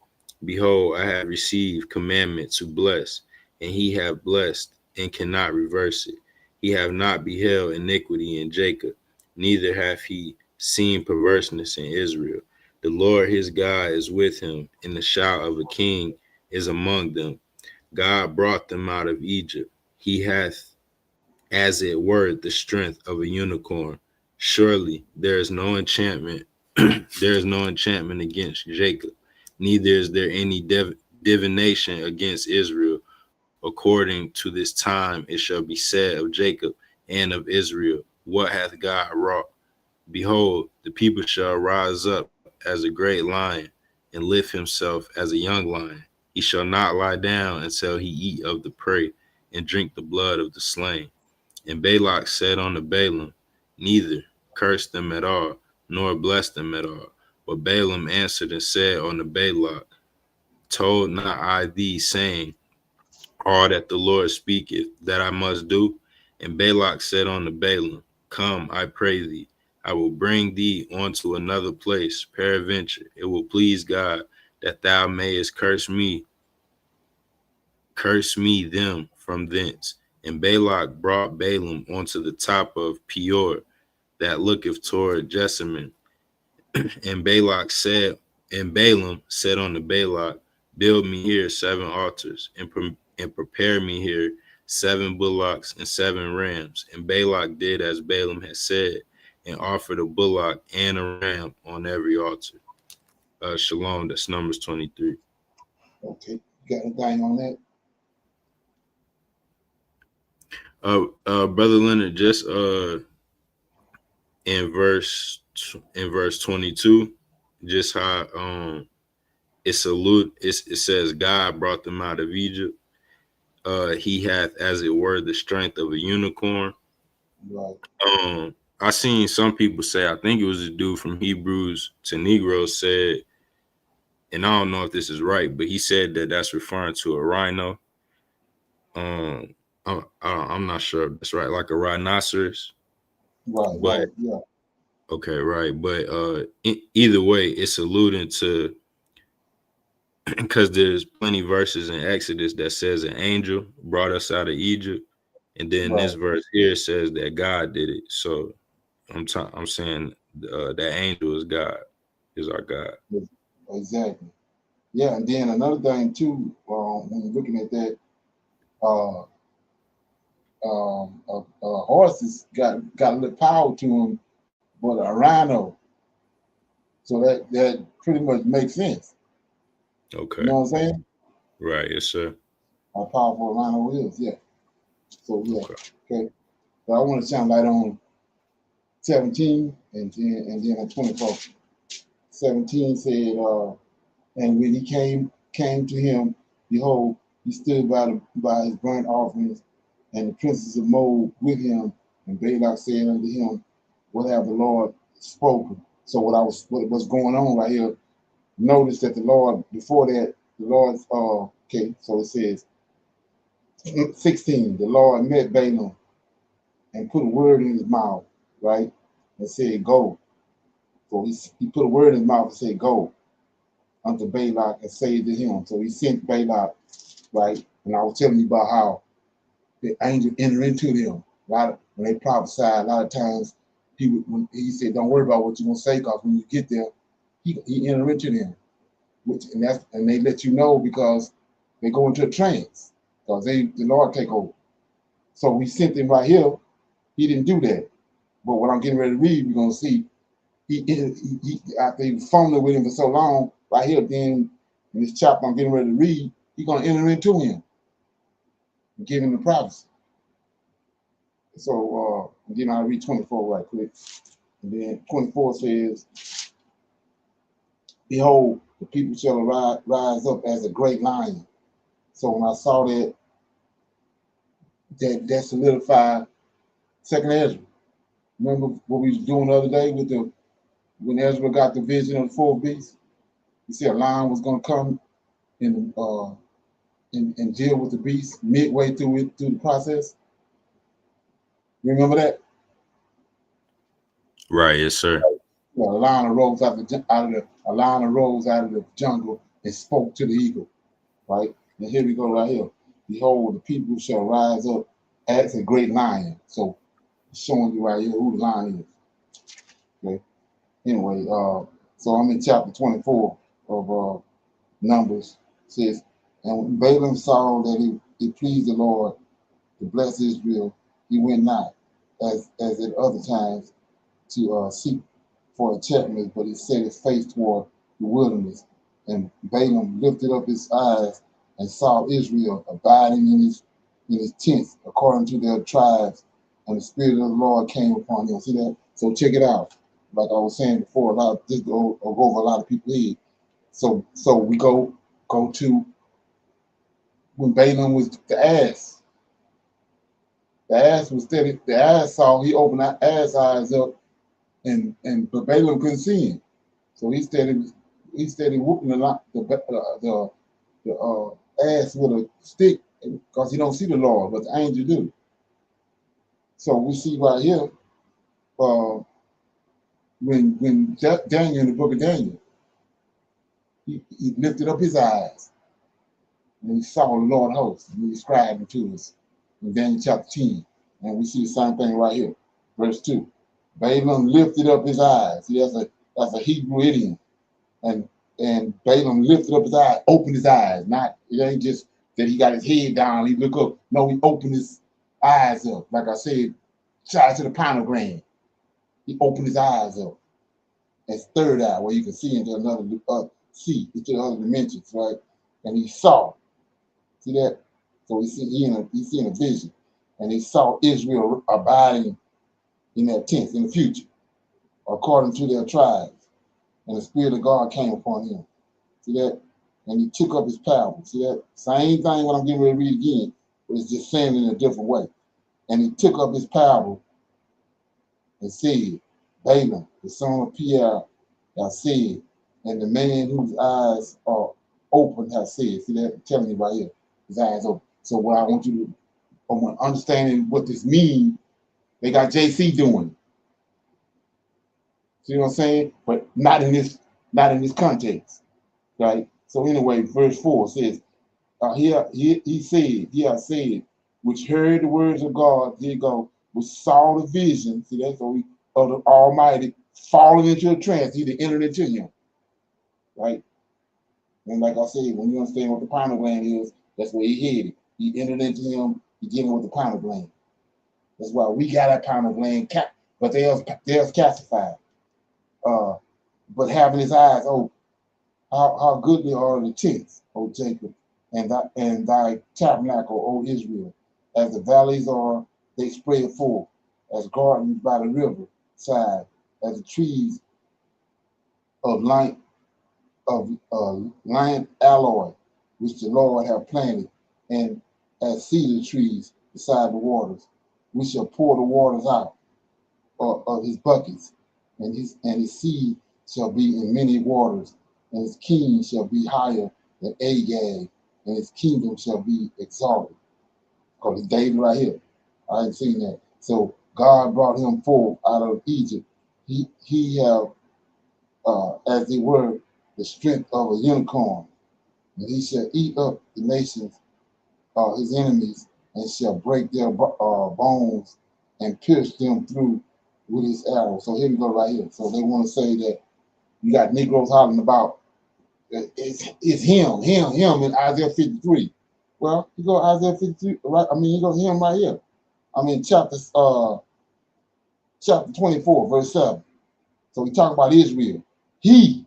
Behold, I have received commandment to bless, and he hath blessed, and cannot reverse it. He hath not beheld iniquity in Jacob, neither hath he seen perverseness in Israel. The Lord his God is with him, and the shout of a king is among them. God brought them out of Egypt. He hath, as it were, the strength of a unicorn. Surely there is no enchantment. There is no enchantment against Jacob, neither is there any divination against Israel. According to this time it shall be said of Jacob and of Israel, what hath God wrought? Behold, the people shall rise up as a great lion, and lift himself as a young lion. He shall not lie down until he eat of the prey, and drink the blood of the slain. And Balak said unto Balaam, neither curse them at all, nor bless them at all. But Balaam answered and said unto Balak, told not I thee, saying, all that the Lord speaketh, that I must do? And Balak said unto Balaam, come, I pray thee, I will bring thee unto another place. Peradventure, it will please God that thou mayest curse me them from thence. And Balak brought Balaam unto the top of Peor, that looketh toward Jessamine. And Balaam said unto Balak, build me here 7 altars, and prepare me here 7 bullocks and 7 rams. And Balak did as Balaam had said, and offered a bullock and a ram on every altar. Shalom, that's Numbers 23. Okay, you got anything on that? Brother Leonard, just in verse 22, just how it says God brought them out of Egypt. He hath, as it were, the strength of a unicorn. Right. I seen some people say, I think it was a dude from Hebrews to Negroes said, and I don't know if this is right, but he said that that's referring to a rhino. I'm not sure if that's right, like a rhinoceros. Right, but, right, yeah. Okay, right. But either way, it's alluding to, because there's plenty verses in Exodus that says an angel brought us out of Egypt. And then this verse here says that God did it. So I'm saying that angel is God, is our God. Exactly. Yeah, and then another thing too, when you're looking at that, horses got a little power to them, but a rhino. So that pretty much makes sense. Okay. You know what I'm saying? Right. Yes, sir. How powerful a rhino is. Yeah. So yeah. Okay. But I want to shine light on 17 and then on 24. 17 said, and when he came to him, behold, he stood by his burnt offerings, and the princes of Moab with him. And Balak said unto him, what have the Lord spoken? So what's going on right here? Notice that the Lord, before that, the Lord's okay. So it says 16. The Lord met Balaam and put a word in his mouth, right, and said, go. So he put a word in his mouth and said, go unto Balak and say to him. So he sent Balak, right? And I was telling you about how the angel entered into them. When they prophesy, a lot of times when he said, don't worry about what you're gonna say, because when you get there, he entered into them. And they let you know because they go into a trance, because the Lord take over. So we sent him right here. He didn't do that. But what I'm getting ready to read, we're gonna see. He after he was fumbling with him for so long, right here, then in this chapter I'm getting ready to read, he's gonna enter into him and give him the prophecy. So then I'll read 24 right quick. And then 24 says, behold, the people shall rise up as a great lion. So when I saw that solidified second Ezra. Remember what we was doing the other day when Ezra got the vision of the fourth beast? He said a lion was gonna come and deal with the beast midway through the process. You remember that? Right, yes, sir. Well, a lion arose out of the jungle and spoke to the eagle. Right? And here we go right here. Behold, the people shall rise up as a great lion. So showing you right here who the lion is. Okay. Anyway, so I'm in chapter 24 of Numbers. It says, and when Balaam saw that it pleased the Lord to bless Israel, he went not as at other times to seek for enchantment, but he set his face toward the wilderness. And Balaam lifted up his eyes and saw Israel abiding in his tents according to their tribes, and the Spirit of the Lord came upon him. See that? So check it out. Like I was saying before, this go over a lot of people's head. So we go to when Balaam was the ass. The ass was steady. The ass saw, he opened that ass eyes up, but Balaam couldn't see him. So he steady whooping the ass with a stick, because he don't see the Lord, but the angel do. So we see right here, when Daniel, in the book of Daniel, he lifted up his eyes and he saw the Lord host, and he described him to us in Daniel chapter 10. And we see the same thing right here, verse 2. Balaam lifted up his eyes. See, that's a Hebrew idiom. And Balaam lifted up his eyes, opened his eyes. It ain't just that he got his head down. He look up. No, he opened his eyes up. Like I said, shout to the pineal gland. He opened his eyes up. His third eye, where you can see into another into other dimensions, right? And he saw. See that? So he's seeing a vision, and he saw Israel abiding in their tents in the future, according to their tribes. And the Spirit of God came upon him. See that? And he took up his parable. See that? Same thing what I'm getting ready to read again, but it's just saying it in a different way. And he took up his parable and said, Balaam, the son of Peor, has said, and the man whose eyes are open has said. See that? I'm telling you right here, his eyes open. So what I want you to understanding what this means, they got JC doing it. See what I'm saying? But not in this context, right? So anyway, verse 4 says, he has said, which heard the words of God, here you go, which saw the vision, see that? So of the Almighty falling into a trance, he entered into him, right? And like I said, when you understand what the pineal gland is, that's where he headed. He entered into him, he dealing with the pineal gland. That's why we got our pineal gland, but theirs calcified. But having his eyes open, how goodly are the tents, O Jacob, and thy tabernacle, O Israel. As the valleys are, they spread forth, as gardens by the river side, as the trees of lion alloy, which the Lord have planted, and as cedar trees beside the waters. We shall pour the waters out of his buckets, and his seed shall be in many waters, and his king shall be higher than Agag, and his kingdom shall be exalted. Because it's David right here. I ain't seen that. So God brought him forth out of Egypt. He have, as it were, the strength of a unicorn, and he shall eat up the nations, his enemies, and shall break their bones and pierce them through with his arrow. So here we go right here. So they want to say that you got Negroes hollering about it's him in Isaiah 53. Well, you go Isaiah 53, right? I mean, you go him right here. I mean, chapter 24, verse 7. So we talk about Israel. He,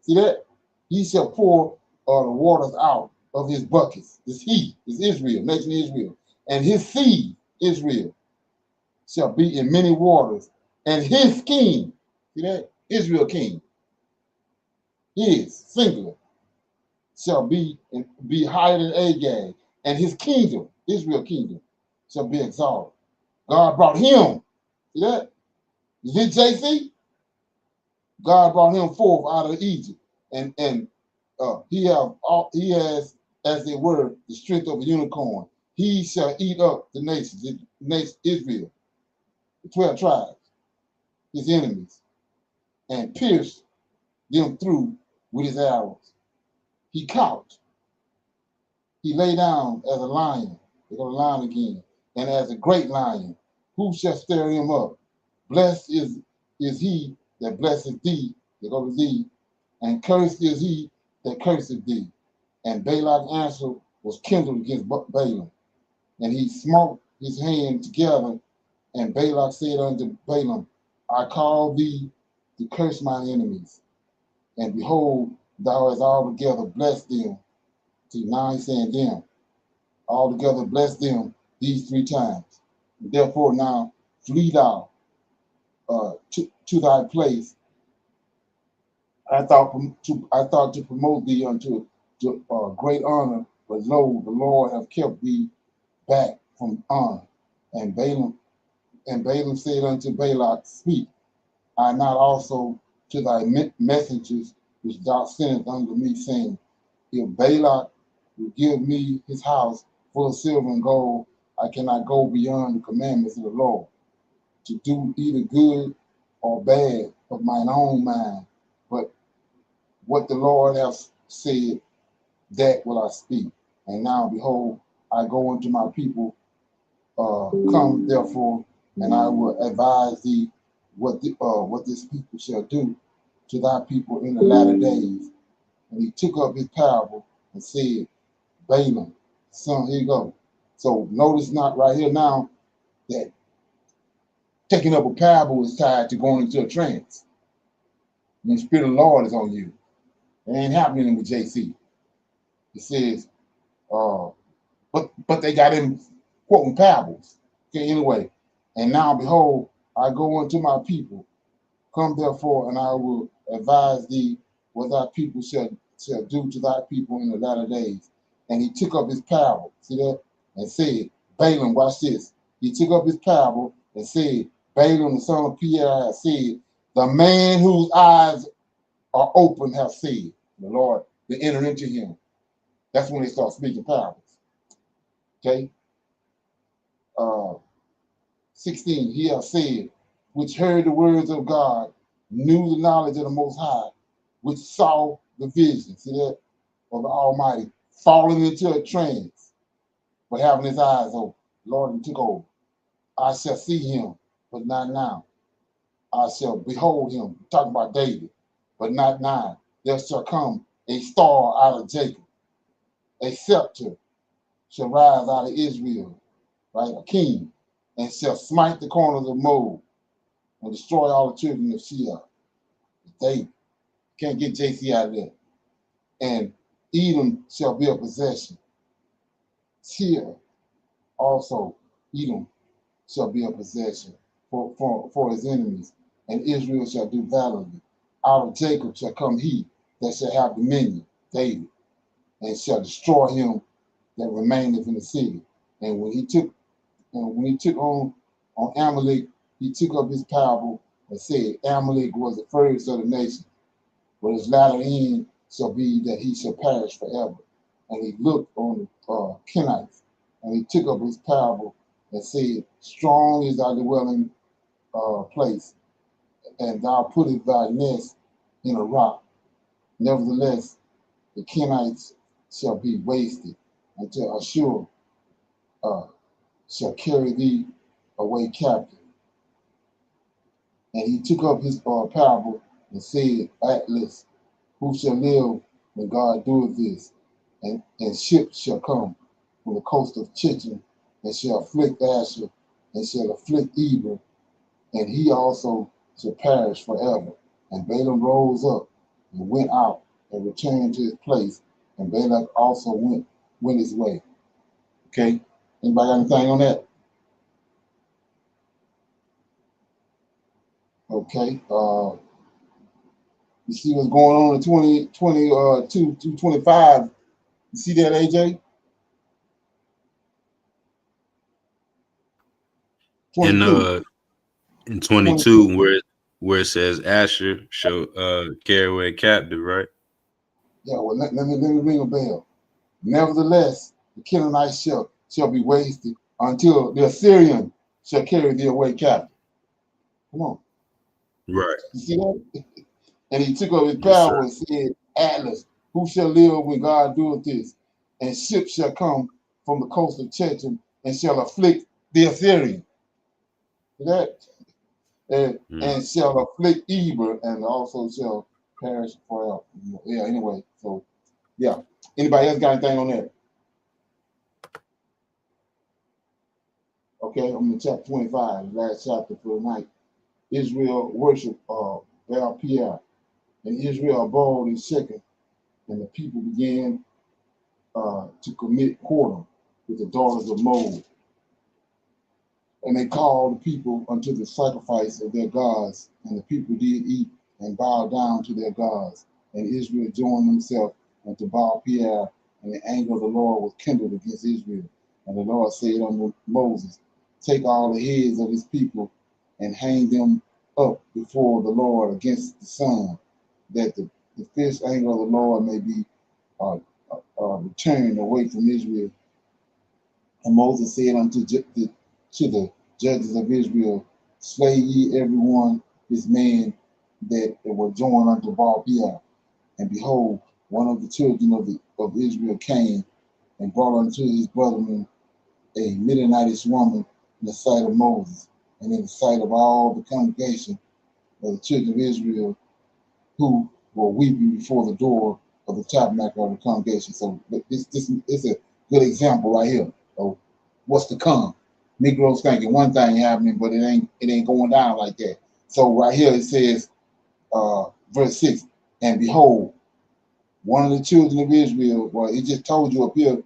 see that? He shall pour the waters out of his buckets. This he is Israel, nation Israel. And his seed, Israel, shall be in many waters. And his king, see that? Israel king, his, singular, shall be higher than Agag. And his kingdom, Israel kingdom, shall be exalted. God brought him, see that? Is it JC? God brought him forth out of Egypt, and he has, as it were, the strength of a unicorn. He shall eat up the nations, Israel, the 12 tribes, his enemies, and pierce them through with his arrows. He couched. He lay down as a lion. They're going to lion again, and as a great lion. Who shall stir him up? Blessed is he that blesseth thee, they're going to thee, and cursed is he that curseth thee. And Balak's answer was kindled against Balaam. And he smote his hand together, and Balak said unto Balaam, I call thee to curse mine enemies. And behold, thou hast altogether blessed them. See, now he's saying them. Altogether blessed them these 3 times. And therefore now flee thou to thy place. I thought to promote thee unto great honor, but lo, the Lord have kept thee back from honor. And Balaam said unto Balak, Speak, I not also to thy messengers which thou sentest unto me, saying, If Balak will give me his house full of silver and gold, I cannot go beyond the commandments of the Lord, to do either good or bad of mine own mind. But what the Lord has said, that will I speak. And now, behold, I go unto my people. Come, therefore, and I will advise thee what this people shall do to thy people in the latter days. And he took up his parable and said, Balaam, So here you go. So notice not right here now that taking up a parable is tied to going into a trance. When the Spirit of the Lord is on you. It ain't happening with JC. It says, but they got him quoting parables. Okay, anyway. And now behold, I go unto my people. Come therefore, and I will advise thee what thy people shall do to thy people in the latter days. And he took up his parable, see that? And said, Balaam, watch this. He took up his parable and said, Balaam, the son of Peor, said, the man whose eyes are open have said, the Lord, to enter into him. That's when they start speaking parables. Okay? 16, he hath said, which heard the words of God, knew the knowledge of the Most High, which saw the vision, see that, of the Almighty, falling into a trance, but having his eyes open. Lord, he took over. I shall see him, but not now. I shall behold him, talking about David, but not now. There shall come a star out of Jacob, a scepter shall rise out of Israel, right, a king, and shall smite the corners of Moab and destroy all the children of Sheol. David. Can't get JC out of there. And Edom shall be a possession. Tyre also, Edom shall be a possession for his enemies, and Israel shall do valiantly. Out of Jacob shall come he that shall have dominion, David, and shall destroy him that remaineth in the city. And when he took on Amalek, he took up his parable and said, Amalek was the first of the nation, but his latter end shall be that he shall perish forever. And he looked on the Kenites, and he took up his parable and said, strong is thy dwelling place, and thou puttest thy nest in a rock. Nevertheless, the Kenites shall be wasted until Ashur shall carry thee away captive. And he took up his parable and said, Atlas, who shall live when God doeth this? And ships shall come from the coast of Chichen, and shall afflict Asher, and shall afflict Eber, and he also shall perish forever. And Balaam rose up and went out and returned to his place, and Balak also went his way. Okay? Anybody got anything on that? Okay. You see what's going on in 22 25. You see that, AJ? 22. In 22, where it says Asher shall carry away captive, right? Yeah, well, let me ring a bell. Nevertheless, the Canaanites shall be wasted until the Assyrian shall carry thee away captive. Come on. Right. You see that? And he took up his power and said, Atlas, who shall live when God doeth this? And ships shall come from the coast of Chechen and shall afflict the Assyrian. See that? And shall afflict Eber, and also shall perish forever. Yeah, anyway, so yeah. Anybody else got anything on that? Okay, I'm in chapter 25, the last chapter for the night. Israel worshiped Baal Peor, and Israel abode in Shechem, and the people began to commit whoredom with the daughters of Moab. And they called the people unto the sacrifice of their gods, and the people did eat and bow down to their gods. And Israel joined himself unto Baal Peor, and the anger of the Lord was kindled against Israel. And the Lord said unto Moses, take all the heads of his people and hang them up before the Lord against the sun, that the fierce anger of the Lord may be returned away from Israel. And Moses said unto the judges of Israel, slay ye every one his man that were joined unto Baal Peor. And behold, one of the children of Israel came and brought unto his brethren a Midianitish woman in the sight of Moses, and in the sight of all the congregation of the children of Israel, who were weeping before the door of the tabernacle of the congregation. So this is good example right here of what's to come. Negroes thinking one thing happening, but it ain't going down like that. So right here it says, verse 6, and behold, one of the children of Israel, well, it just told you up here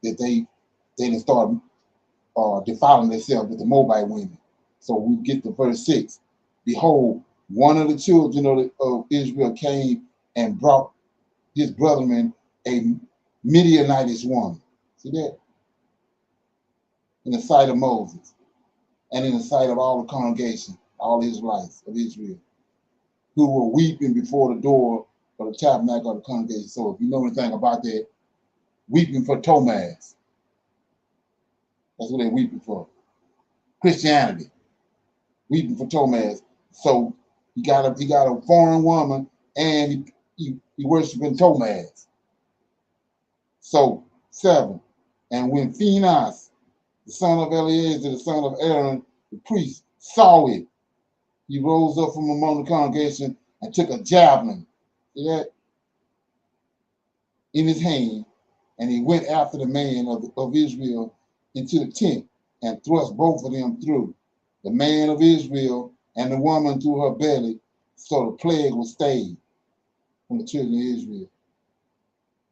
that they didn't start defiling themselves with the Moabite women. So we get to verse 6. Behold, one of the children of Israel came and brought his brethren a Midianitish woman. See that? In the sight of Moses and in the sight of all the congregation, all the Israelites of Israel, who were weeping before the door of the tabernacle of the congregation. So if you know anything about that, weeping for Tomaz. That's what they're weeping for. Christianity. Weeping for Tomaz. So he got a foreign woman and he worshiping Tomaz. So 7. And when Phinehas, the son of Eleazar, the son of Aaron, the priest, saw it, he rose up from among the congregation and took a javelin, see that, in his hand, and he went after the man of Israel into the tent and thrust both of them through, the man of Israel and the woman through her belly, so the plague was stayed from the children of Israel.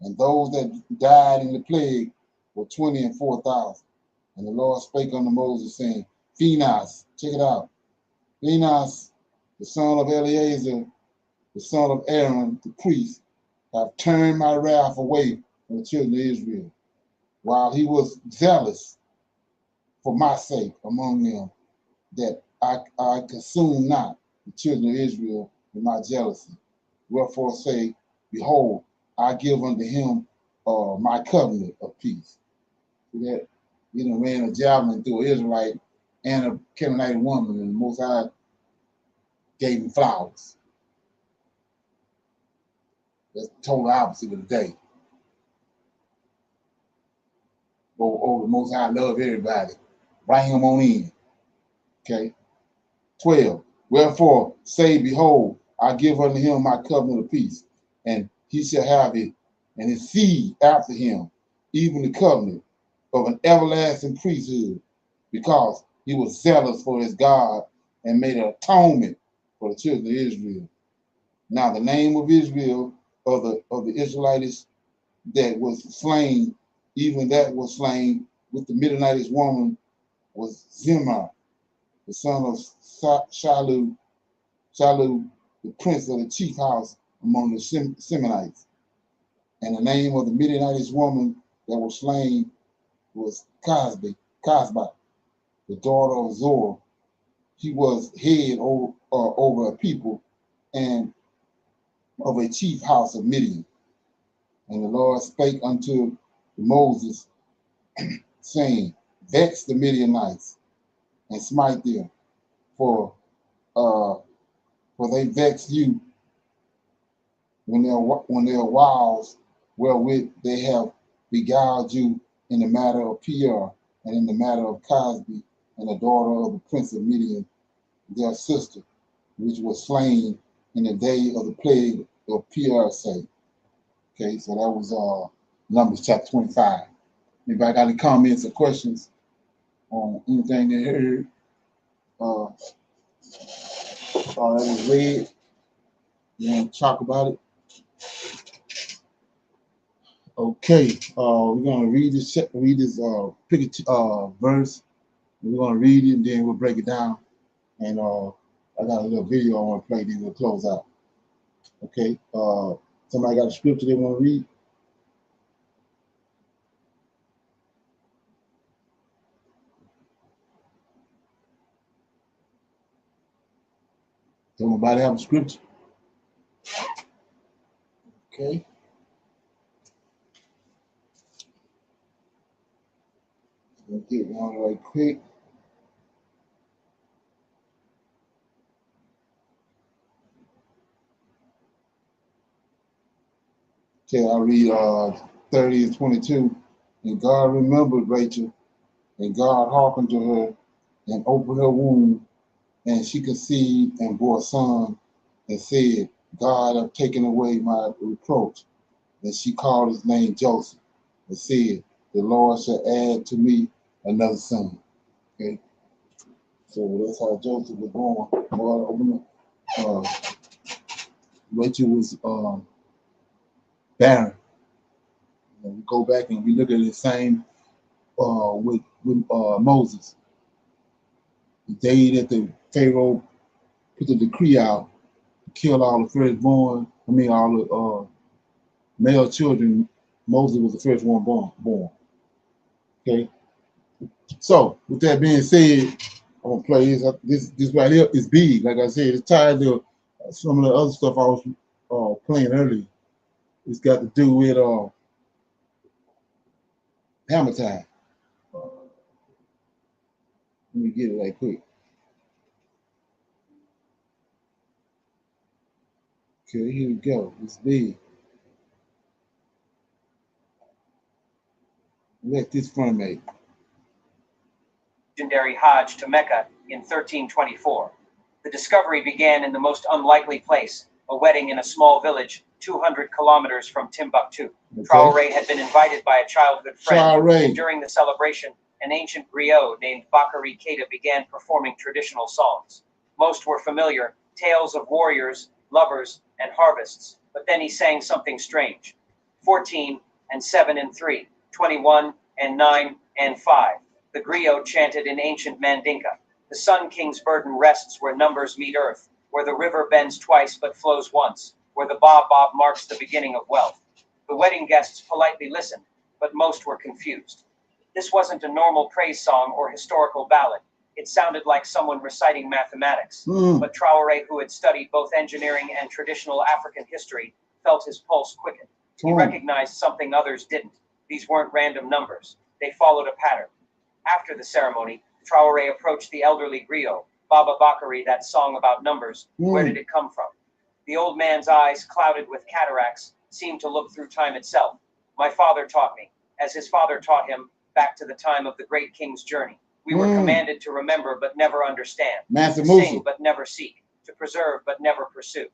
And those that died in the plague were 20 and 4,000. And the Lord spake unto Moses, saying, Phinehas, check it out, Phinehas, the son of Eleazar, the son of Aaron, the priest, have turned my wrath away from the children of Israel, while he was zealous for my sake among them, that I consume not the children of Israel with my jealousy. Wherefore say, behold, I give unto him my covenant of peace. See that? You know, ran a javelin through an Israelite and a Canaanite woman, and the Most High gave him flowers. That's the total opposite of the day. The Most High love everybody. Bring him on in. Okay. 12. Wherefore say, behold, I give unto him my covenant of peace, and he shall have it, and his seed after him, even the covenant of an everlasting priesthood, because he was zealous for his God and made an atonement for the children of Israel. Now the name of Israel, of the Israelites that was slain, even that was slain with the Midianitish woman, was Zimri, the son of Shalu, the prince of the chief house among the Seminites. And the name of the Midianitish woman that was slain was Cosbi, the daughter of Zor. He was head over a people and of a chief house of Midian. And the Lord spake unto Moses, saying, vex the Midianites and smite them, for they vex you when their wiles wherewith they have beguiled you in the matter of Peor and in the matter of Cosbi and the daughter of the prince of Midian, their sister, which was slain in the day of the plague of Peor say. Okay, so that was Numbers chapter 25. Anybody got any comments or questions on anything they heard that was read? You want to talk about it? Okay, we're gonna read this pick a verse. We're gonna read it and then we'll break it down. And I got a little video I want to play, then we'll close out. Okay, somebody got a scripture they want to read? Does anybody have a scripture? Okay. Let's get one right quick. Okay, I'll read 30 and 22. And God remembered Rachel, and God hearkened to her, and opened her womb, and she conceived and bore a son, and said, God hath taken away my reproach. And she called his name Joseph, and said, the Lord shall add to me another son. Okay, so that's how Joseph was born. Well, Rachel was barren. And we go back and we look at the same with Moses. The day that the Pharaoh put the decree out to kill all the firstborn, all the male children, Moses was the first one born. Okay. So with that being said, I'm gonna play this. This right here is big. Like I said, it's tied to some of the other stuff I was playing earlier. It's got to do with hammer time. Let me get it right quick. Okay, here we go. It's big. Let this front mate. Legendary Hajj to Mecca in 1324. The discovery began in the most unlikely place, a wedding in a small village 200 kilometers from Timbuktu. Okay. Traoré had been invited by a childhood friend, and during the celebration, an ancient griot named Bakary Keita began performing traditional songs. Most were familiar, tales of warriors, lovers, and harvests, but then he sang something strange. 14 and 7 and 3, 21 and 9 and 5. The griot chanted in ancient Mandinka. The Sun King's burden rests where numbers meet earth, where the river bends twice but flows once, where the Bob marks the beginning of wealth. The wedding guests politely listened, but most were confused. This wasn't a normal praise song or historical ballad. It sounded like someone reciting mathematics. But Traoré, who had studied both engineering and traditional African history, felt his pulse quicken. He recognized something others didn't. These weren't random numbers. They followed a pattern. After the ceremony, Traoré approached the elderly griot, Baba Bakary, that song about numbers. Where did it come from? The old man's eyes, clouded with cataracts, seemed to look through time itself. My father taught me, as his father taught him, back to the time of the great king's journey. We were commanded to remember but never understand, to sing but never seek, to preserve but never pursue.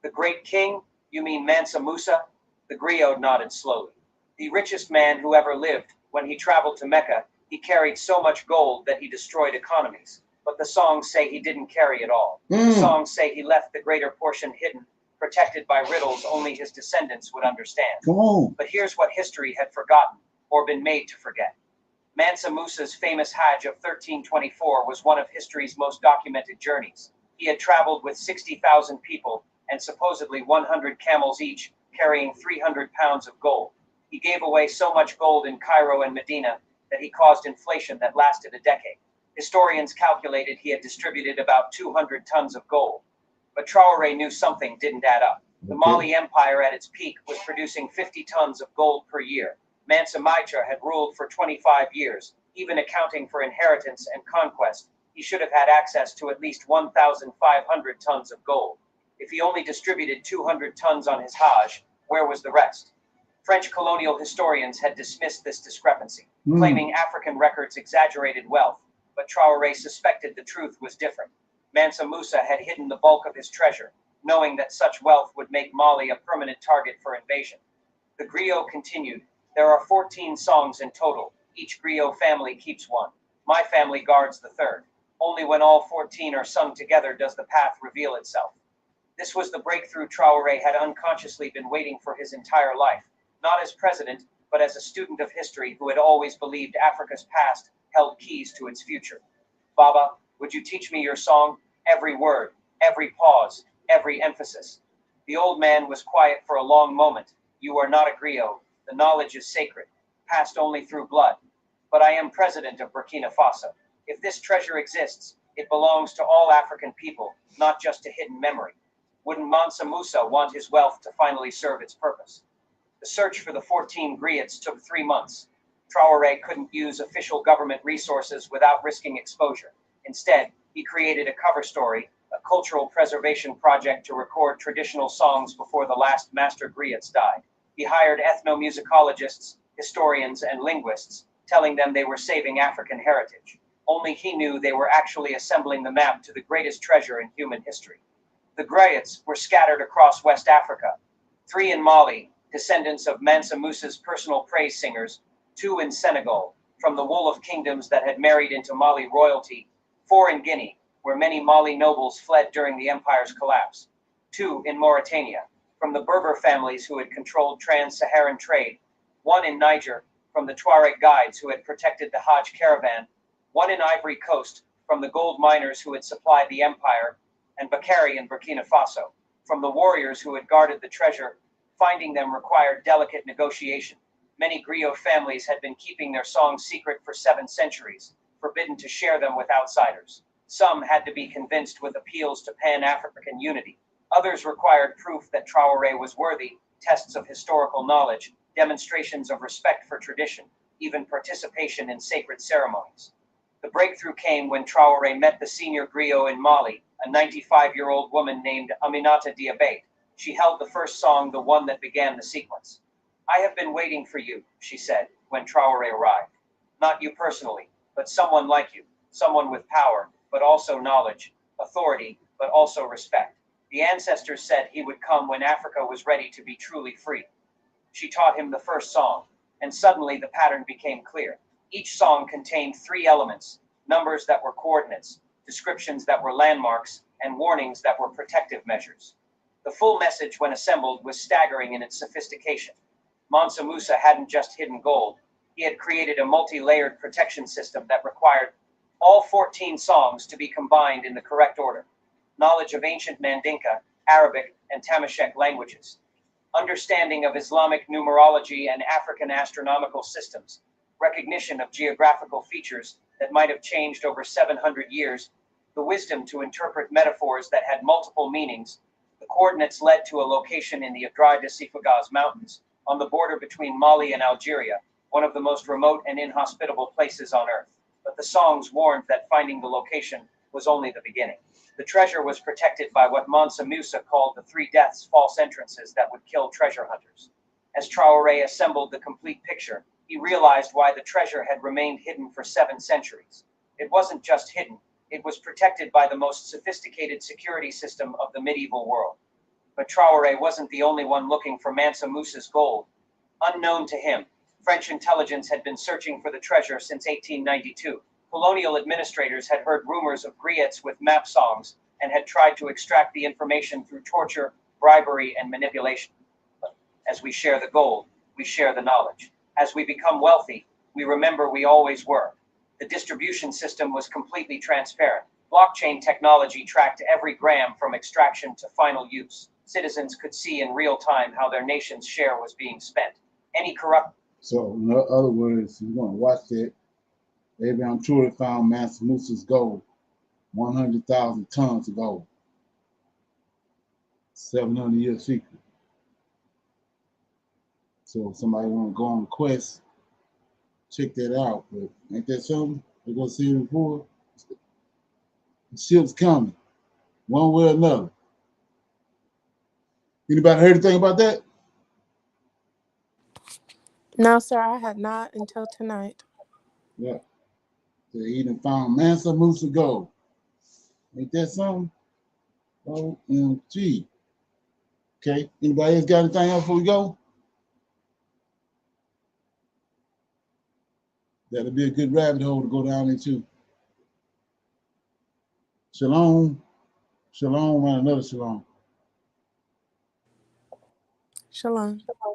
The great king? You mean Mansa Musa? The griot nodded slowly. The richest man who ever lived. When he traveled to Mecca, he carried so much gold that he destroyed economies. But the songs say he didn't carry it all. The songs say he left the greater portion hidden, protected by riddles only his descendants would understand. But here's what history had forgotten, or been made to forget. Mansa Musa's famous Hajj of 1324 was one of history's most documented journeys. He had traveled with 60,000 people and supposedly 100 camels each, carrying 300 pounds of gold. He gave away so much gold in Cairo and Medina that he caused inflation that lasted a decade. Historians calculated he had distributed about 200 tons of gold. But Traoré knew something didn't add up. The Mali Empire at its peak was producing 50 tons of gold per year. Mansa Musa had ruled for 25 years. Even accounting for inheritance and conquest, he should have had access to at least 1,500 tons of gold. If he only distributed 200 tons on his Hajj, where was the rest? French colonial historians had dismissed this discrepancy, claiming African records exaggerated wealth, but Traoré suspected the truth was different. Mansa Musa had hidden the bulk of his treasure, knowing that such wealth would make Mali a permanent target for invasion. The griot continued. There are 14 songs in total. Each griot family keeps one. My family guards the third. Only when all 14 are sung together does the path reveal itself. This was the breakthrough Traoré had unconsciously been waiting for his entire life, not as president, but as a student of history who had always believed Africa's past held keys to its future. Baba, would you teach me your song? Every word, every pause, every emphasis. The old man was quiet for a long moment. You are not a griot. The knowledge is sacred, passed only through blood. But I am president of Burkina Faso. If this treasure exists, it belongs to all African people, not just to hidden memory. Wouldn't Mansa Musa want his wealth to finally serve its purpose? The search for the 14 griots took 3 months. Traoré couldn't use official government resources without risking exposure. Instead, he created a cover story, a cultural preservation project to record traditional songs before the last master griots died. He hired ethnomusicologists, historians, and linguists, telling them they were saving African heritage. Only he knew they were actually assembling the map to the greatest treasure in human history. The griots were scattered across West Africa. 3 in Mali, descendants of Mansa Musa's personal praise singers, 2 in Senegal, from the wool of kingdoms that had married into Mali royalty, 4 in Guinea, where many Mali nobles fled during the empire's collapse, 2 in Mauritania, from the Berber families who had controlled trans-Saharan trade, 1 in Niger, from the Tuareg guides who had protected the Hajj caravan, 1 in Ivory Coast, from the gold miners who had supplied the empire, and Bakari in Burkina Faso, from the warriors who had guarded the treasure. Finding them required delicate negotiation. Many griot families had been keeping their songs secret for 7 centuries, forbidden to share them with outsiders. Some had to be convinced with appeals to Pan-African unity. Others required proof that Traoré was worthy, tests of historical knowledge, demonstrations of respect for tradition, even participation in sacred ceremonies. The breakthrough came when Traoré met the senior griot in Mali, a 95-year-old woman named Aminata Diabate. She held the first song, the one that began the sequence. "I have been waiting for you," she said, when Traoré arrived. "Not you personally, but someone like you, someone with power, but also knowledge, authority, but also respect. The ancestors said he would come when Africa was ready to be truly free." She taught him the first song, and suddenly the pattern became clear. Each song contained 3 elements: numbers that were coordinates, descriptions that were landmarks, and warnings that were protective measures. The full message, when assembled, was staggering in its sophistication. Mansa Musa hadn't just hidden gold. He had created a multi-layered protection system that required all 14 songs to be combined in the correct order. Knowledge of ancient Mandinka, Arabic, and Tamashek languages. Understanding of Islamic numerology and African astronomical systems. Recognition of geographical features that might have changed over 700 years. The wisdom to interpret metaphors that had multiple meanings. The coordinates led to a location in the Adrar de Sifagaz Mountains, on the border between Mali and Algeria, one of the most remote and inhospitable places on Earth. But the songs warned that finding the location was only the beginning. The treasure was protected by what Mansa Musa called the 3 deaths, false entrances that would kill treasure hunters. As Traoré assembled the complete picture, he realized why the treasure had remained hidden for 7 centuries. It wasn't just hidden, it was protected by the most sophisticated security system of the medieval world. But Traoré wasn't the only one looking for Mansa Musa's gold. Unknown to him, French intelligence had been searching for the treasure since 1892. Colonial administrators had heard rumors of griots with map songs and had tried to extract the information through torture, bribery, and manipulation. But as we share the gold, we share the knowledge. As we become wealthy, we remember we always were. The distribution system was completely transparent. Blockchain technology tracked every gram from extraction to final use. Citizens could see in real time how their nation's share was being spent. Any corrupt... So, in other words, you want to watch that. Abraham truly found Mansa Musa's gold, 100,000 tons of gold. 700-year secret. So if somebody want to go on a quest, check that out. But ain't that something? They're going to see it before. The ship's coming, one way or another. Anybody heard anything about that? No, sir, I had not until tonight. Yeah. They even found Mansa Musa gold. Ain't that something? OMG. Okay. Anybody else got anything else before we go? That'll be a good rabbit hole to go down into. Shalom. Shalom and another shalom. Shalom. Shalom.